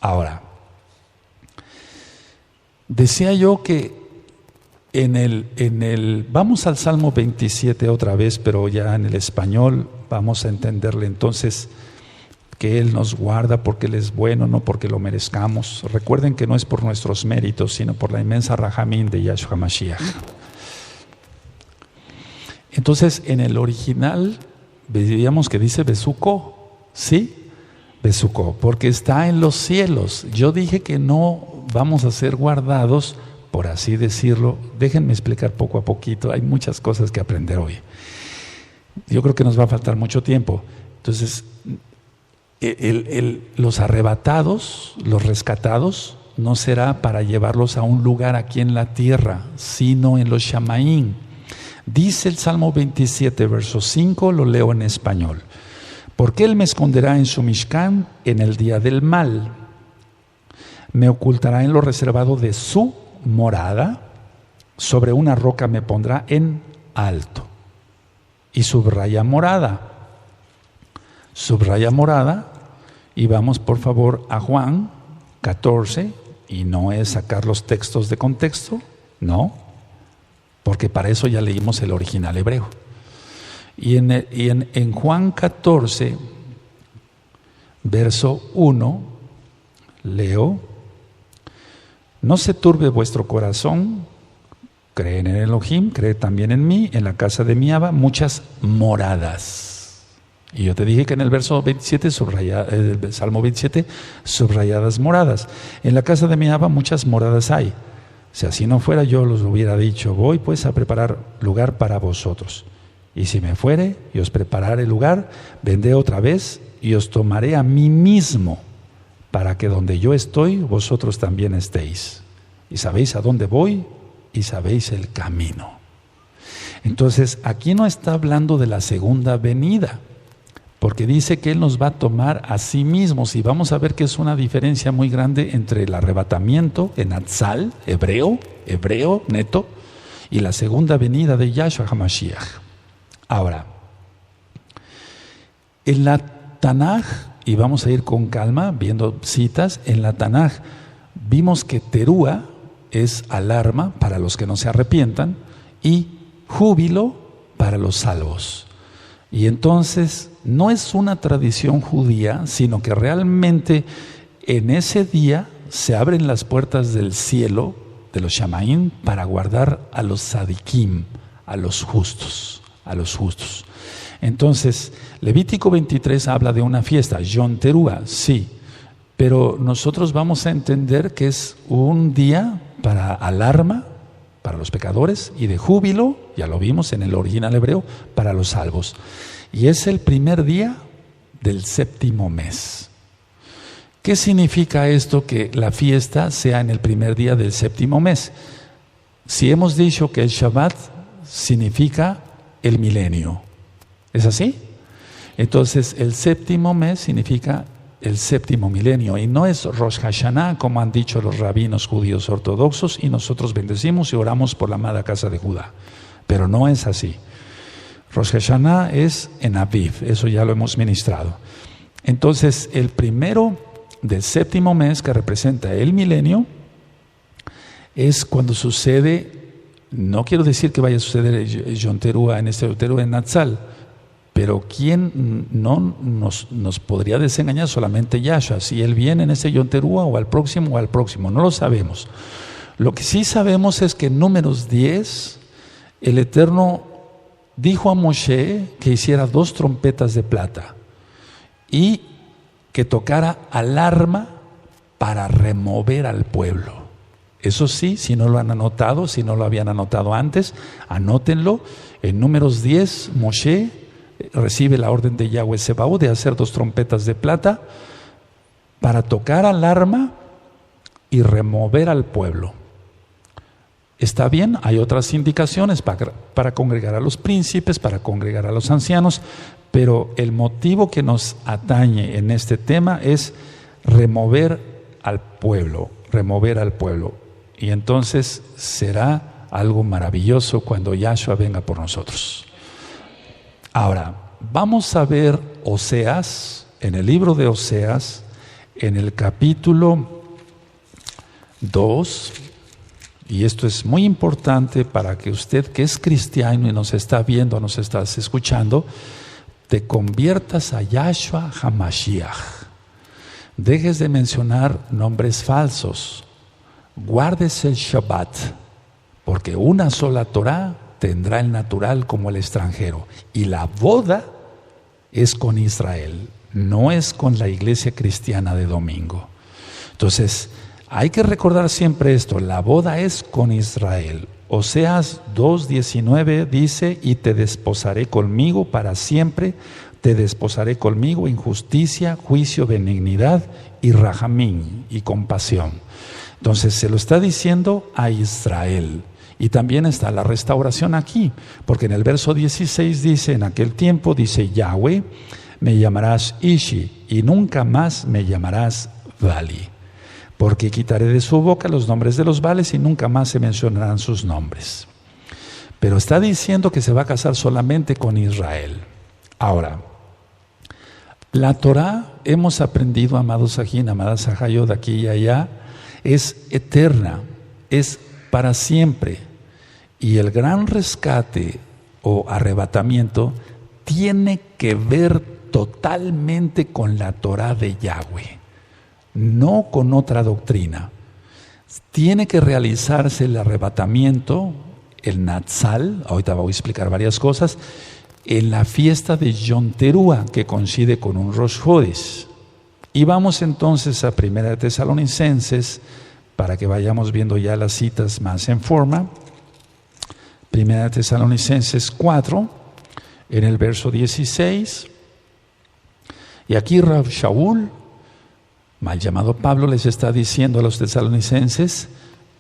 Ahora, decía yo que vamos al Salmo 27 otra vez, pero ya en el español vamos a entenderle entonces que Él nos guarda porque Él es bueno, no porque lo merezcamos. Recuerden que no es por nuestros méritos, sino por la inmensa Rahamim de Yahshua Mashiach. Entonces, en el original, veíamos que dice Besuko, ¿sí? Besuko, porque está en los cielos. Yo dije que no vamos a ser guardados, por así decirlo. Déjenme explicar poco a poquito, hay muchas cosas que aprender hoy. Yo creo que nos va a faltar mucho tiempo. Entonces, los arrebatados, los rescatados, no será para llevarlos a un lugar aquí en la tierra, sino en los Shamaim. Dice el Salmo 27, verso 5, lo leo en español. Porque Él me esconderá en su Mishkan en el día del mal. Me ocultará en lo reservado de su morada. Sobre una roca me pondrá en alto. Y subraya morada. Subraya morada. Y vamos por favor a Juan 14. Y no es sacar los textos de contexto. No. Porque para eso ya leímos el original hebreo. Y en Juan 14, verso 1, leo: no se turbe vuestro corazón, creen en Elohim, cree también en mí, en la casa de mi Abba muchas moradas. Y yo te dije que en el verso 27, el Salmo 27, subrayadas moradas. En la casa de mi Abba muchas moradas hay. Si así no fuera, yo los hubiera dicho: voy pues a preparar lugar para vosotros. Y si me fuere y os prepararé lugar, vendré otra vez y os tomaré a mí mismo, para que donde yo estoy, vosotros también estéis. Y sabéis a dónde voy y sabéis el camino. Entonces, aquí no está hablando de la segunda venida, porque dice que Él nos va a tomar a sí mismos. Y vamos a ver que es una diferencia muy grande entre el arrebatamiento en Atzal, hebreo neto, y la segunda venida de Yahshua HaMashiach. Ahora, en la Tanaj, y vamos a ir con calma viendo citas, en la Tanaj vimos que Terúa es alarma para los que no se arrepientan y júbilo para los salvos. Y entonces no es una tradición judía, sino que realmente en ese día se abren las puertas del cielo de los Shamaim para guardar a los Sadikim, a los justos. Entonces, Levítico 23 habla de una fiesta, Yom Teruah, sí, pero nosotros vamos a entender que es un día para alarma para los pecadores y de júbilo, ya lo vimos en el original hebreo, para los salvos. Y es el primer día del séptimo mes. ¿Qué significa esto, que la fiesta sea en el primer día del séptimo mes? Si hemos dicho que el Shabbat significa el milenio, ¿es así? Entonces el séptimo mes significa el séptimo milenio, y no es Rosh Hashanah como han dicho los rabinos judíos ortodoxos, y nosotros bendecimos y oramos por la amada casa de Judá, pero no es así. Rosh Hashanah es en Aviv, eso ya lo hemos ministrado. Entonces el primero del séptimo mes, que representa el milenio, es cuando sucede. No quiero decir que vaya a suceder Yom Teruah en este Teruah en Natsal, pero ¿quién no nos podría desengañar? Solamente Yahshua, si Él viene en ese Yom Teruah o al próximo, no lo sabemos. Lo que sí sabemos es que en Números 10, el Eterno dijo a Moshe que hiciera 2 trompetas de plata y que tocara alarma para remover al pueblo. Eso sí, si no lo han anotado, si no lo habían anotado antes, anótenlo. En Números 10, Moshe recibe la orden de Yahweh Sebaot de hacer 2 trompetas de plata para tocar alarma y remover al pueblo. Está bien, hay otras indicaciones para congregar a los príncipes, para congregar a los ancianos, pero el motivo que nos atañe en este tema es remover al pueblo. Y entonces será algo maravilloso cuando Yahshua venga por nosotros. Ahora, vamos a ver Oseas, en el libro de Oseas, en el capítulo 2, y esto es muy importante para que usted que es cristiano y nos está viendo, nos estás escuchando, te conviertas a Yahshua HaMashiach. Dejes de mencionar nombres falsos. Guardes el Shabbat, porque una sola Torah tendrá el natural como el extranjero. Y la boda es con Israel, no es con la iglesia cristiana de domingo. Entonces, hay que recordar siempre esto, la boda es con Israel. Oseas 2:19 dice, y te desposaré conmigo para siempre, te desposaré conmigo en justicia, juicio, benignidad y rajamín, y compasión. Entonces se lo está diciendo a Israel. Y también está la restauración aquí, porque en el verso 16 dice, en aquel tiempo dice Yahweh, me llamarás Ishi, y nunca más me llamarás Vali. Porque quitaré de su boca los nombres de los Vales y nunca más se mencionarán sus nombres. Pero está diciendo que se va a casar solamente con Israel. Ahora, la Torah, hemos aprendido, amados Sajín, amadas Sahayo, de aquí y allá, es eterna, es para siempre. Y el gran rescate o arrebatamiento tiene que ver totalmente con la Torah de Yahweh, no con otra doctrina. Tiene que realizarse el arrebatamiento, el Natsal, ahorita voy a explicar varias cosas, en la fiesta de Yom Teruah, que coincide con un Rosh Chodesh. Y vamos entonces a 1 Tesalonicenses, para que vayamos viendo ya las citas más en forma. 1 Tesalonicenses 4, en el verso 16. Y aquí Rav Shaul, mal llamado Pablo, les está diciendo a los tesalonicenses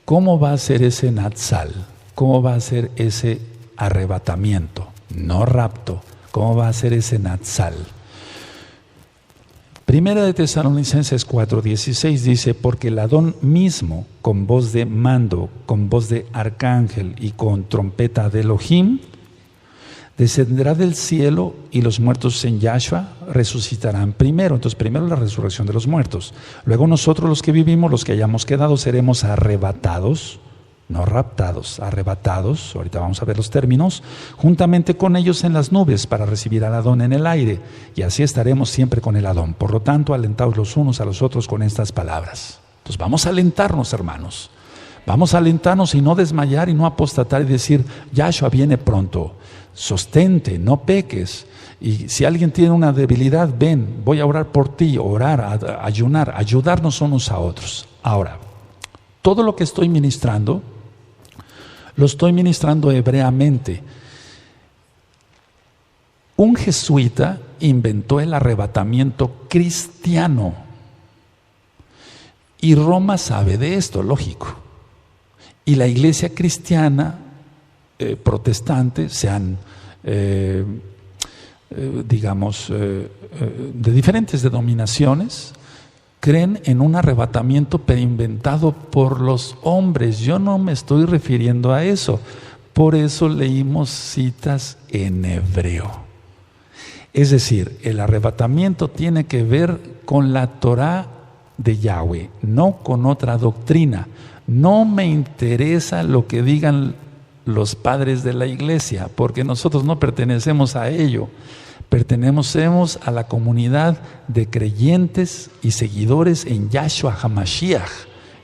cómo va a ser ese Natsal, cómo va a ser ese arrebatamiento, no rapto, cómo va a ser ese Natsal. Primera de Tesalonicenses 4:16 dice, porque el Adón mismo, con voz de mando, con voz de arcángel y con trompeta de Elohim, descenderá del cielo y los muertos en Yahshua resucitarán primero. Entonces, primero la resurrección de los muertos. Luego nosotros los que vivimos, los que hayamos quedado, seremos arrebatados, no raptados, arrebatados, ahorita vamos a ver los términos, juntamente con ellos en las nubes para recibir al Adón en el aire, y así estaremos siempre con el Adón. Por lo tanto, alentaos los unos a los otros con estas palabras. Entonces vamos a alentarnos, hermanos, vamos a alentarnos y no desmayar y no apostatar y decir, Yahshua viene pronto, sostente, no peques. Y si alguien tiene una debilidad, ven, voy a orar por ti, orar, ayunar, ayudarnos unos a otros. Ahora, todo lo que estoy ministrando, lo estoy ministrando hebreamente. Un jesuita inventó el arrebatamiento cristiano. Y Roma sabe de esto, lógico. Y la iglesia cristiana, protestante, sean, de diferentes denominaciones, creen en un arrebatamiento pero inventado por los hombres. Yo no me estoy refiriendo a eso. Por eso leímos citas en hebreo. Es decir, el arrebatamiento tiene que ver con la Torah de Yahweh, no con otra doctrina. No me interesa lo que digan los padres de la iglesia, porque nosotros no pertenecemos a ello. Pertenecemos a la comunidad de creyentes y seguidores en Yahshua HaMashiach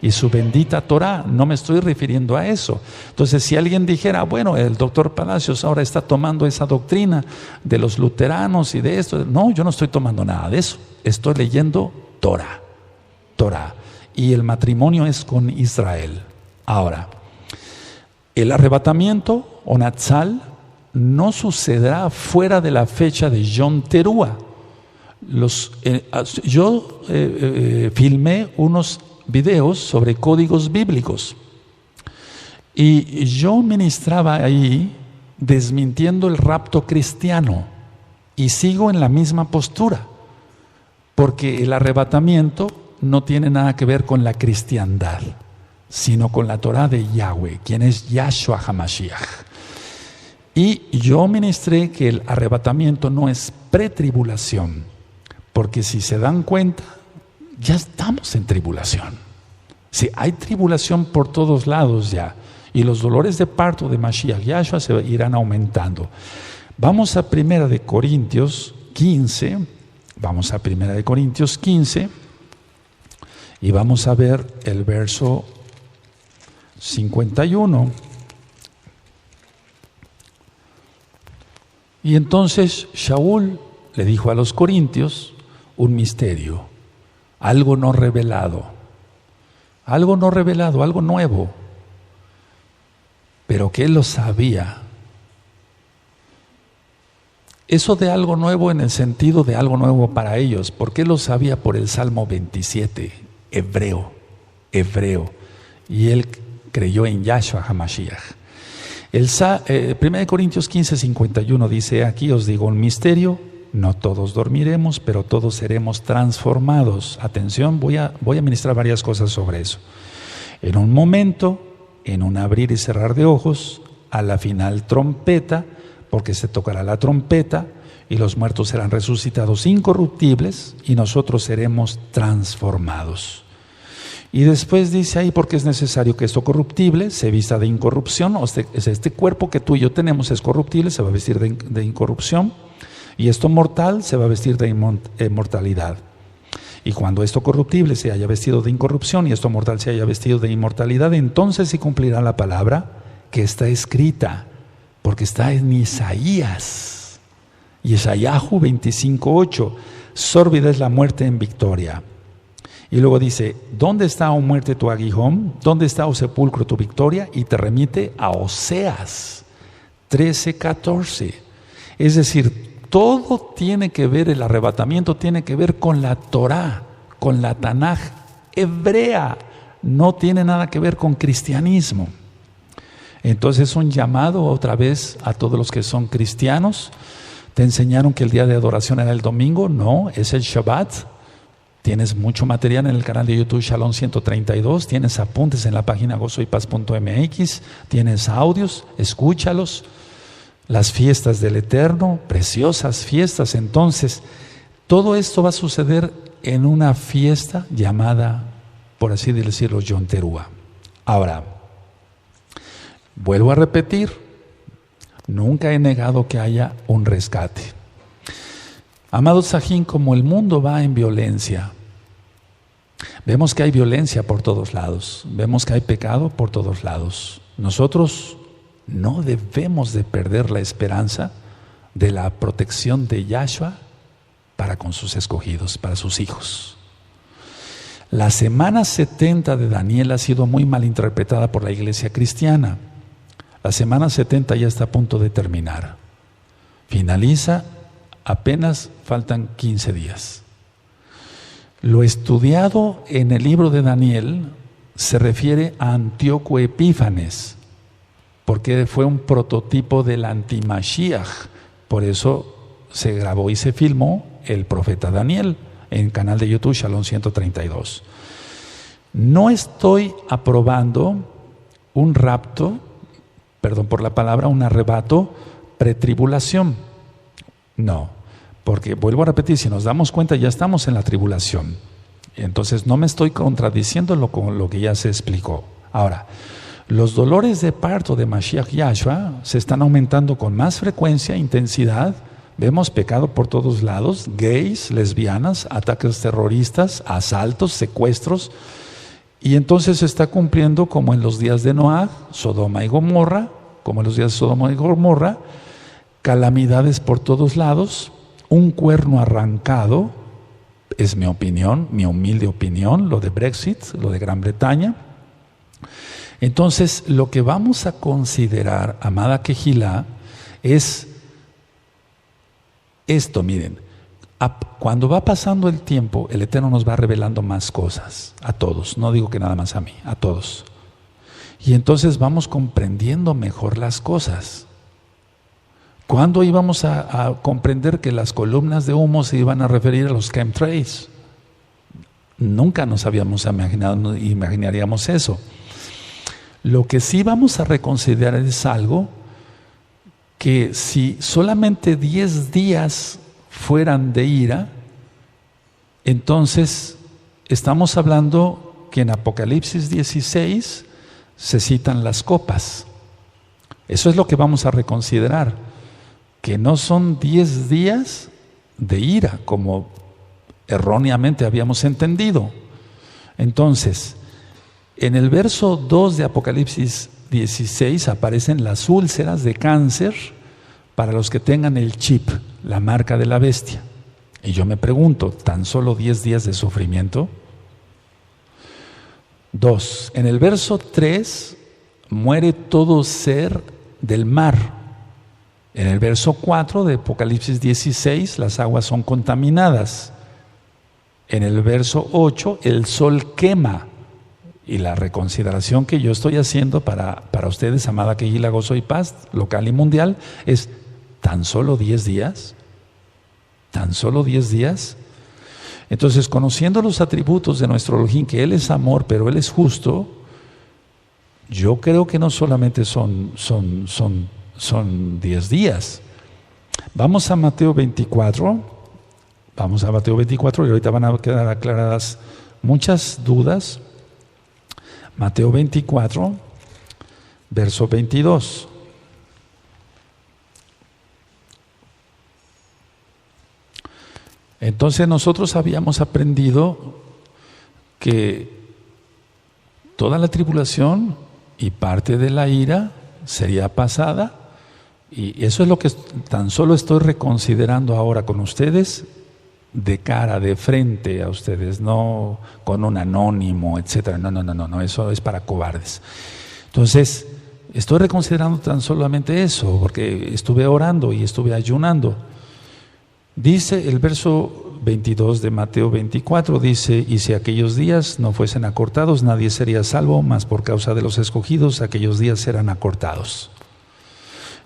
y su bendita Torah. No me estoy refiriendo a eso. Entonces, si alguien dijera, bueno, el doctor Palacios ahora está tomando esa doctrina de los luteranos y de esto. No, yo no estoy tomando nada de eso. Estoy leyendo Torah. Y el matrimonio es con Israel. Ahora, el arrebatamiento o Natsal no sucederá fuera de la fecha de Yom Teruah. Yo filmé unos videos sobre códigos bíblicos y yo ministraba ahí desmintiendo el rapto cristiano y sigo en la misma postura, porque el arrebatamiento no tiene nada que ver con la cristiandad, sino con la Torah de Yahweh, quien es Yahshua HaMashiach. Y yo ministré que el arrebatamiento no es pretribulación, porque si se dan cuenta, ya estamos en tribulación. Sí, hay tribulación por todos lados ya. Y los dolores de parto de Mashiach Yahshua se irán aumentando. Vamos a 1 Corintios 15. Vamos a 1 Corintios 15. Y vamos a ver el verso 51. Y entonces Shaul le dijo a los corintios un misterio, algo no revelado, algo nuevo, pero que él lo sabía. Eso de algo nuevo en el sentido de algo nuevo para ellos, porque él lo sabía por el Salmo 27, hebreo, y él creyó en Yahshua HaMashiach. 1 Corintios 15, 51 dice, aquí os digo un misterio, no todos dormiremos, pero todos seremos transformados. Atención, voy a ministrar varias cosas sobre eso. En un momento, en un abrir y cerrar de ojos, a la final trompeta, porque se tocará la trompeta, y los muertos serán resucitados incorruptibles, y nosotros seremos transformados. Y después dice ahí, porque es necesario que esto corruptible se vista de incorrupción, o sea, este cuerpo que tú y yo tenemos es corruptible, se va a vestir de incorrupción, y esto mortal se va a vestir de inmortalidad. Y cuando esto corruptible se haya vestido de incorrupción y esto mortal se haya vestido de inmortalidad, entonces se cumplirá la palabra que está escrita, porque está en Isaías. Yeshayahu 25:8, sórbida es la muerte en victoria. Y luego dice, ¿dónde está, oh muerte, tu aguijón? ¿Dónde está, oh sepulcro, tu victoria? Y te remite a Oseas 13:14. Es decir, todo tiene que ver, el arrebatamiento tiene que ver con la Torá, con la Tanaj hebrea. No tiene nada que ver con cristianismo. Entonces es un llamado otra vez a todos los que son cristianos. ¿Te enseñaron que el día de adoración era el domingo? No, es el Shabbat. Tienes mucho material en el canal de YouTube Shalom 132, tienes apuntes en la página gozoypaz.mx, tienes audios, escúchalos. Las fiestas del Eterno, preciosas fiestas. Entonces, todo esto va a suceder en una fiesta llamada, por así decirlo, Yom Teruah. Ahora, vuelvo a repetir, nunca he negado que haya un rescate. Amados Sajín, como el mundo va en violencia, vemos que hay violencia por todos lados, vemos que hay pecado por todos lados. Nosotros no debemos de perder la esperanza de la protección de Yahshua para con sus escogidos, para sus hijos. La semana 70 de Daniel ha sido muy mal interpretada por la iglesia cristiana. La semana 70 ya está a punto de terminar. Finaliza, apenas faltan 15 días. Lo estudiado en el libro de Daniel se refiere a Antíoco Epífanes, porque fue un prototipo del anti-Mashiach. Por eso se grabó y se filmó el profeta Daniel en el canal de YouTube Shalom 132. No estoy aprobando un rapto, perdón por la palabra, un arrebato pretribulación. No, porque vuelvo a repetir, si nos damos cuenta ya estamos en la tribulación. Entonces no me estoy contradiciendo con lo que ya se explicó. Ahora, los dolores de parto de Mashiach Yahshua se están aumentando con más frecuencia, intensidad. Vemos pecado por todos lados, gays, lesbianas, ataques terroristas, asaltos, secuestros. Y entonces se está cumpliendo como en los días de Noah, Sodoma y Gomorra, como en los días de Sodoma y Gomorra, calamidades por todos lados, un cuerno arrancado, es mi opinión, mi humilde opinión, lo de Brexit, lo de Gran Bretaña. Entonces, lo que vamos a considerar, amada Kehilá, es esto, miren, cuando va pasando el tiempo, el Eterno nos va revelando más cosas, a todos, no digo que nada más a mí, a todos. Y entonces vamos comprendiendo mejor las cosas. ¿Cuándo íbamos a comprender que las columnas de humo se iban a referir a los chemtrails? Nunca nos habíamos imaginado, imaginaríamos eso. Lo que sí vamos a reconsiderar es algo que si solamente 10 días fueran de ira, entonces estamos hablando que en Apocalipsis 16 se citan las copas. Eso es lo que vamos a reconsiderar, que no son 10 días de ira, como erróneamente habíamos entendido. Entonces, en el verso 2 de Apocalipsis 16 aparecen las úlceras de cáncer para los que tengan el chip, la marca de la bestia. Y yo me pregunto, ¿tan solo 10 días de sufrimiento? 2. En el verso 3, muere todo ser del mar. En el verso 4 de Apocalipsis 16, las aguas son contaminadas. En el verso 8, el sol quema. Y la reconsideración que yo estoy haciendo para ustedes, amada Kehila, Gozo y Paz, local y mundial, es ¿tan solo 10 días? ¿Tan solo 10 días? Entonces, conociendo los atributos de nuestro Elohim, que Él es amor, pero Él es justo, yo creo que no solamente son 10 días. Vamos a Mateo 24. Vamos a Mateo 24 y ahorita van a quedar aclaradas muchas dudas. Mateo 24, verso 22. Entonces nosotros habíamos aprendido que toda la tribulación y parte de la ira sería pasada, y eso es lo que tan solo estoy reconsiderando ahora con ustedes, de cara, de frente a ustedes, no con un anónimo, etcétera. No, eso es para cobardes. Entonces, estoy reconsiderando tan solamente eso, porque estuve orando y estuve ayunando. Dice el verso 22 de Mateo 24, dice: y si aquellos días no fuesen acortados, nadie sería salvo, mas por causa de los escogidos, aquellos días serán acortados.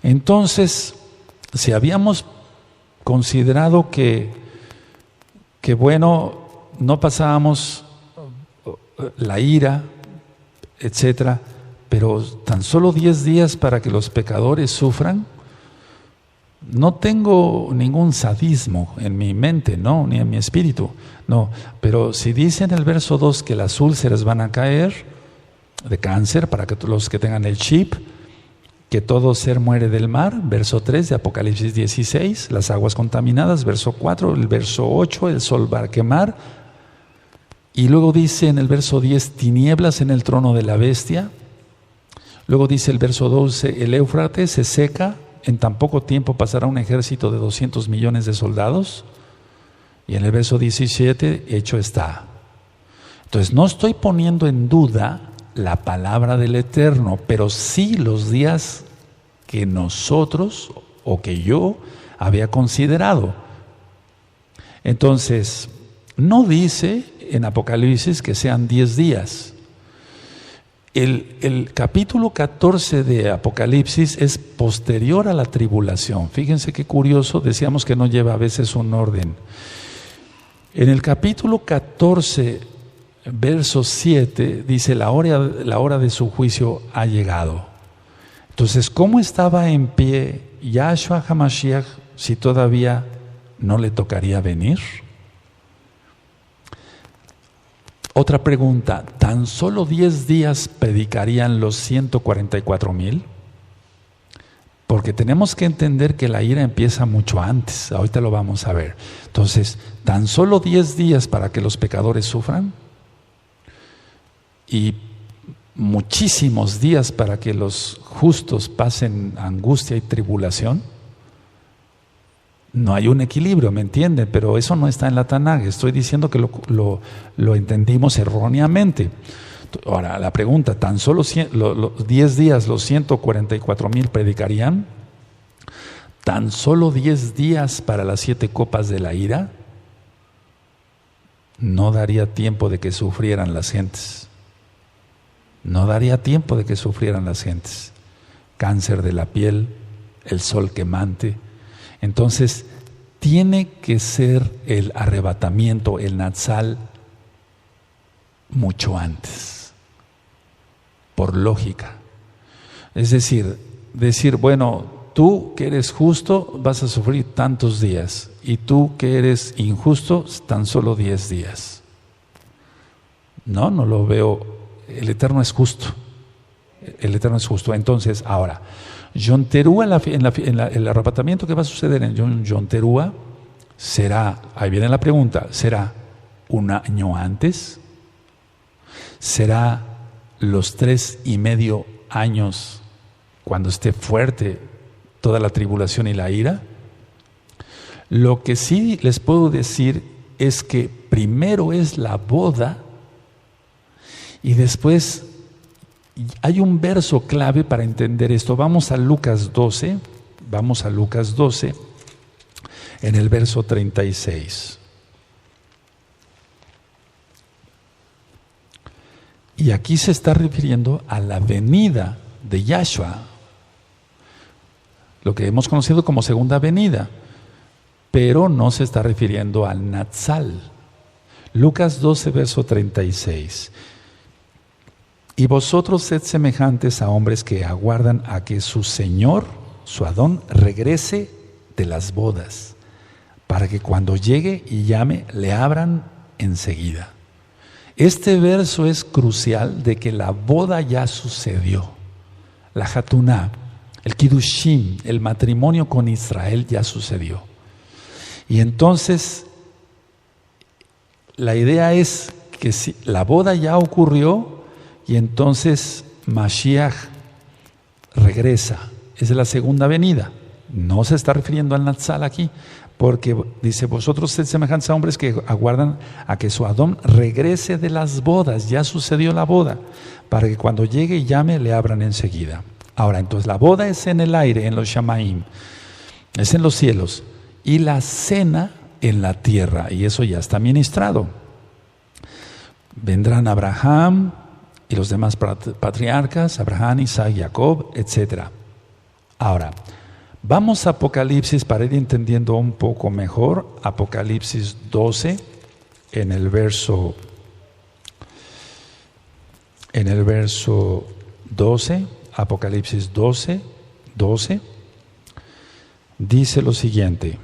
Entonces, si habíamos considerado que bueno, no pasábamos la ira, etcétera, pero tan solo 10 días para que los pecadores sufran, no tengo ningún sadismo en mi mente, no, ni en mi espíritu, no, pero si dice en el verso 2 que las úlceras van a caer de cáncer para que los que tengan el chip, que todo ser muere del mar, verso 3 de Apocalipsis 16, las aguas contaminadas, verso 4, el verso 8, el sol va a quemar, y luego dice en el verso 10, tinieblas en el trono de la bestia. Luego dice el verso 12, el Éufrates se seca, en tan poco tiempo pasará un ejército de 200 millones de soldados. Y en el verso 17, hecho está. Entonces no estoy poniendo en duda la palabra del Eterno, pero sí los días que nosotros o que yo había considerado. Entonces, no dice en Apocalipsis que sean 10 días. El capítulo 14 de Apocalipsis es posterior a la tribulación. Fíjense qué curioso, decíamos que no lleva a veces un orden. En el capítulo 14, verso 7, dice: la hora de su juicio ha llegado. Entonces, ¿cómo estaba en pie Yahshua HaMashiach si todavía no le tocaría venir? Otra pregunta, ¿tan solo 10 días predicarían los 144,000? Porque tenemos que entender que la ira empieza mucho antes, ahorita lo vamos a ver. Entonces, ¿tan solo 10 días para que los pecadores sufran? Y muchísimos días para que los justos pasen angustia y tribulación. No hay un equilibrio, ¿me entienden? Pero eso no está en la Tanaj. Estoy diciendo que lo entendimos erróneamente. Ahora, la pregunta, ¿tan solo 10 días los 144,000 predicarían? ¿Tan solo 10 días para las 7 copas de la ira? No daría tiempo de que sufrieran las gentes. No daría tiempo de que sufrieran las gentes. Cáncer de la piel, el sol quemante. Entonces, tiene que ser el arrebatamiento, el Natsal, mucho antes, por lógica. Es decir, bueno, tú que eres justo vas a sufrir tantos días, y tú que eres injusto, tan solo 10 días. No, no lo veo. El Eterno es justo. El Eterno es justo. Entonces, ahora, Yom Teruah, el arrebatamiento que va a suceder en Yom Teruah será, ahí viene la pregunta, ¿será un año antes? ¿Será los 3.5 años cuando esté fuerte toda la tribulación y la ira? Lo que sí les puedo decir es que primero es la boda y después hay un verso clave para entender esto. Vamos a Lucas 12, en el verso 36. Y aquí se está refiriendo a la venida de Yahshua, lo que hemos conocido como segunda venida, pero no se está refiriendo al Natsal. Lucas 12, verso 36. Y vosotros sed semejantes a hombres que aguardan a que su Señor, su Adón, regrese de las bodas, para que cuando llegue y llame, le abran enseguida. Este verso es crucial de que la boda ya sucedió. La Hatuná, el Kiddushim, el matrimonio con Israel ya sucedió. Y entonces, la idea es que si la boda ya ocurrió, y entonces Mashiach regresa. Es la segunda venida. No se está refiriendo al Natsal aquí, porque dice, vosotros sed semejantes a hombres que aguardan a que su Adón regrese de las bodas. Ya sucedió la boda, para que cuando llegue y llame, le abran enseguida. Ahora, entonces la boda es en el aire, en los Shamaim, es en los cielos, y la cena en la tierra, y eso ya está ministrado. Vendrán Abraham y los demás patriarcas, Abraham, Isaac, Jacob, etc. Ahora, vamos a Apocalipsis para ir entendiendo un poco mejor. Apocalipsis 12, en el verso 12, Apocalipsis 12, dice lo siguiente: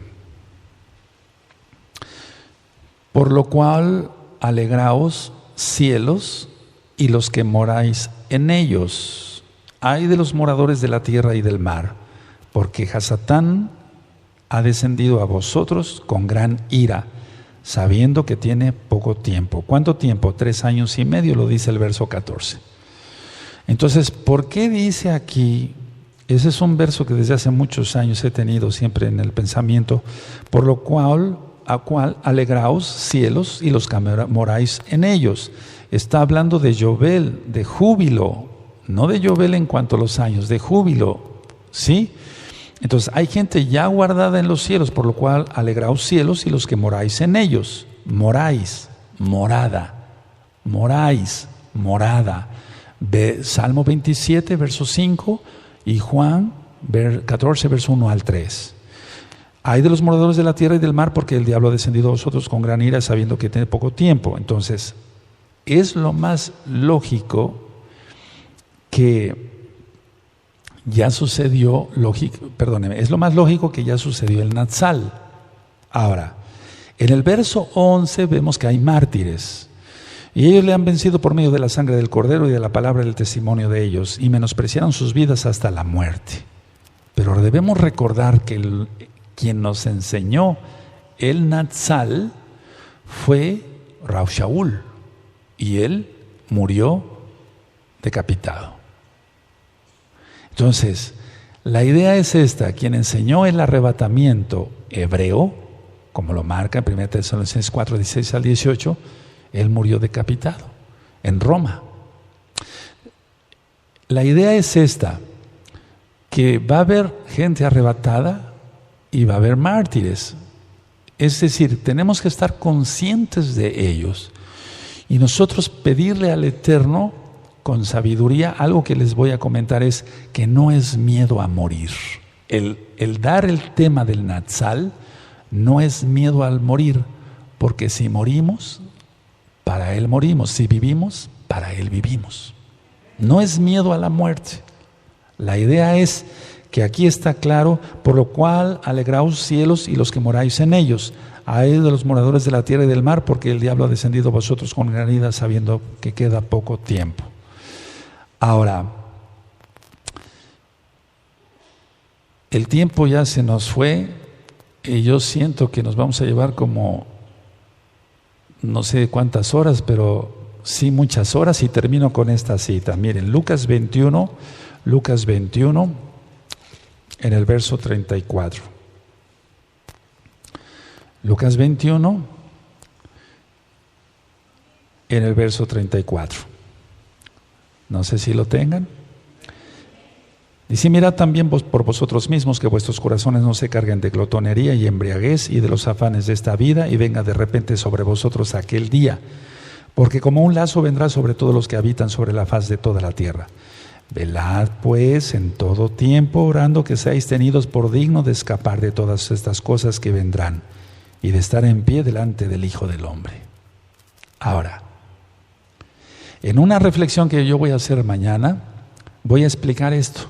por lo cual alegraos, cielos, y los que moráis en ellos. Ay de los moradores de la tierra y del mar, porque Hasatán ha descendido a vosotros con gran ira, sabiendo que tiene poco tiempo. ¿Cuánto tiempo? 3 años y medio, lo dice el verso 14. Entonces, ¿por qué dice aquí? Ese es un verso que desde hace muchos años he tenido siempre en el pensamiento. Por lo cual, alegraos, cielos, y los que moráis en ellos. Está hablando de Yobel, de júbilo, no de Yobel en cuanto a los años, de júbilo, ¿sí? Entonces hay gente ya guardada en los cielos, por lo cual alegraos cielos y los que moráis en ellos. Moráis, morada, moráis, morada. Salmo 27, verso 5, y Juan 14, verso 1 al 3. Hay de los moradores de la tierra y del mar, porque el diablo ha descendido a vosotros con gran ira, sabiendo que tiene poco tiempo. Entonces, es lo más lógico que ya sucedió, es lo más lógico que ya sucedió el Natsal. Ahora, en el verso 11 vemos que hay mártires, y ellos le han vencido por medio de la sangre del Cordero y de la palabra del testimonio de ellos, y menospreciaron sus vidas hasta la muerte. Pero debemos recordar que quien nos enseñó el Natsal fue Rav Shaul, y él murió decapitado. Entonces, la idea es esta: quien enseñó el arrebatamiento hebreo, como lo marca en 1 Tesalonicenses 4, 16 al 18, él murió decapitado en Roma. La idea es esta, que va a haber gente arrebatada y va a haber mártires. Es decir, tenemos que estar conscientes de ellos y nosotros pedirle al Eterno con sabiduría. Algo que les voy a comentar es que no es miedo a morir. El dar el tema del Natsal no es miedo al morir, porque si morimos, para Él morimos. Si vivimos, para Él vivimos. No es miedo a la muerte. La idea es que aquí está claro, por lo cual alegraos cielos y los que moráis en ellos. Ay de los moradores de la tierra y del mar, porque el diablo ha descendido a vosotros con gran ira, sabiendo que queda poco tiempo. Ahora, el tiempo ya se nos fue y yo siento que nos vamos a llevar como no sé cuántas horas, pero sí muchas horas, y termino con esta cita. Miren, Lucas 21, en el verso 34. Lucas 21, en el verso 34. No sé si lo tengan. Dice: mirad también por vosotros mismos que vuestros corazones no se carguen de glotonería y embriaguez y de los afanes de esta vida, y venga de repente sobre vosotros aquel día, porque como un lazo vendrá sobre todos los que habitan sobre la faz de toda la tierra. Velad pues en todo tiempo, orando que seáis tenidos por digno de escapar de todas estas cosas que vendrán y de estar en pie delante del Hijo del Hombre. Ahora, en una reflexión que yo voy a hacer mañana, voy a explicar esto.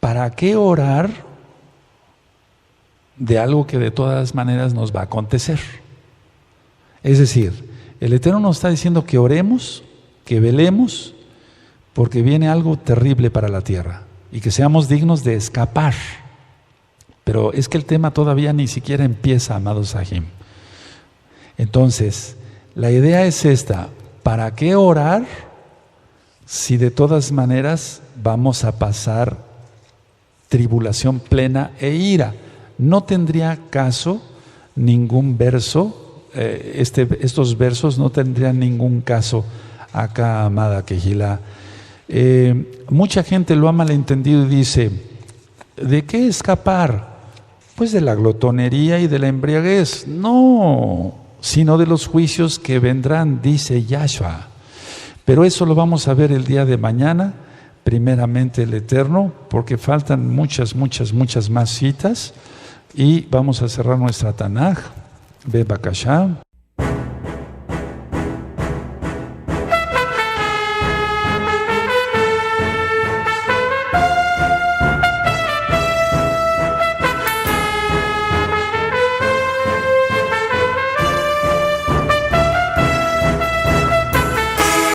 ¿Para qué orar de algo que de todas maneras nos va a acontecer? Es decir, el Eterno nos está diciendo que oremos, que velemos, porque viene algo terrible para la tierra y que seamos dignos de escapar. Pero es que el tema todavía ni siquiera empieza, amados Sahim. Entonces, la idea es esta: ¿para qué orar si de todas maneras vamos a pasar tribulación plena e ira? No tendría caso ningún verso, estos versos no tendrían ningún caso acá, amada Kehilá. Mucha gente lo ha malentendido y dice: ¿de qué escapar? Pues de la glotonería y de la embriaguez. No, sino de los juicios que vendrán, dice Yahshua. Pero eso lo vamos a ver el día de mañana, primeramente el Eterno, porque faltan muchas más citas, y vamos a cerrar nuestra Tanaj. Be Bakashá.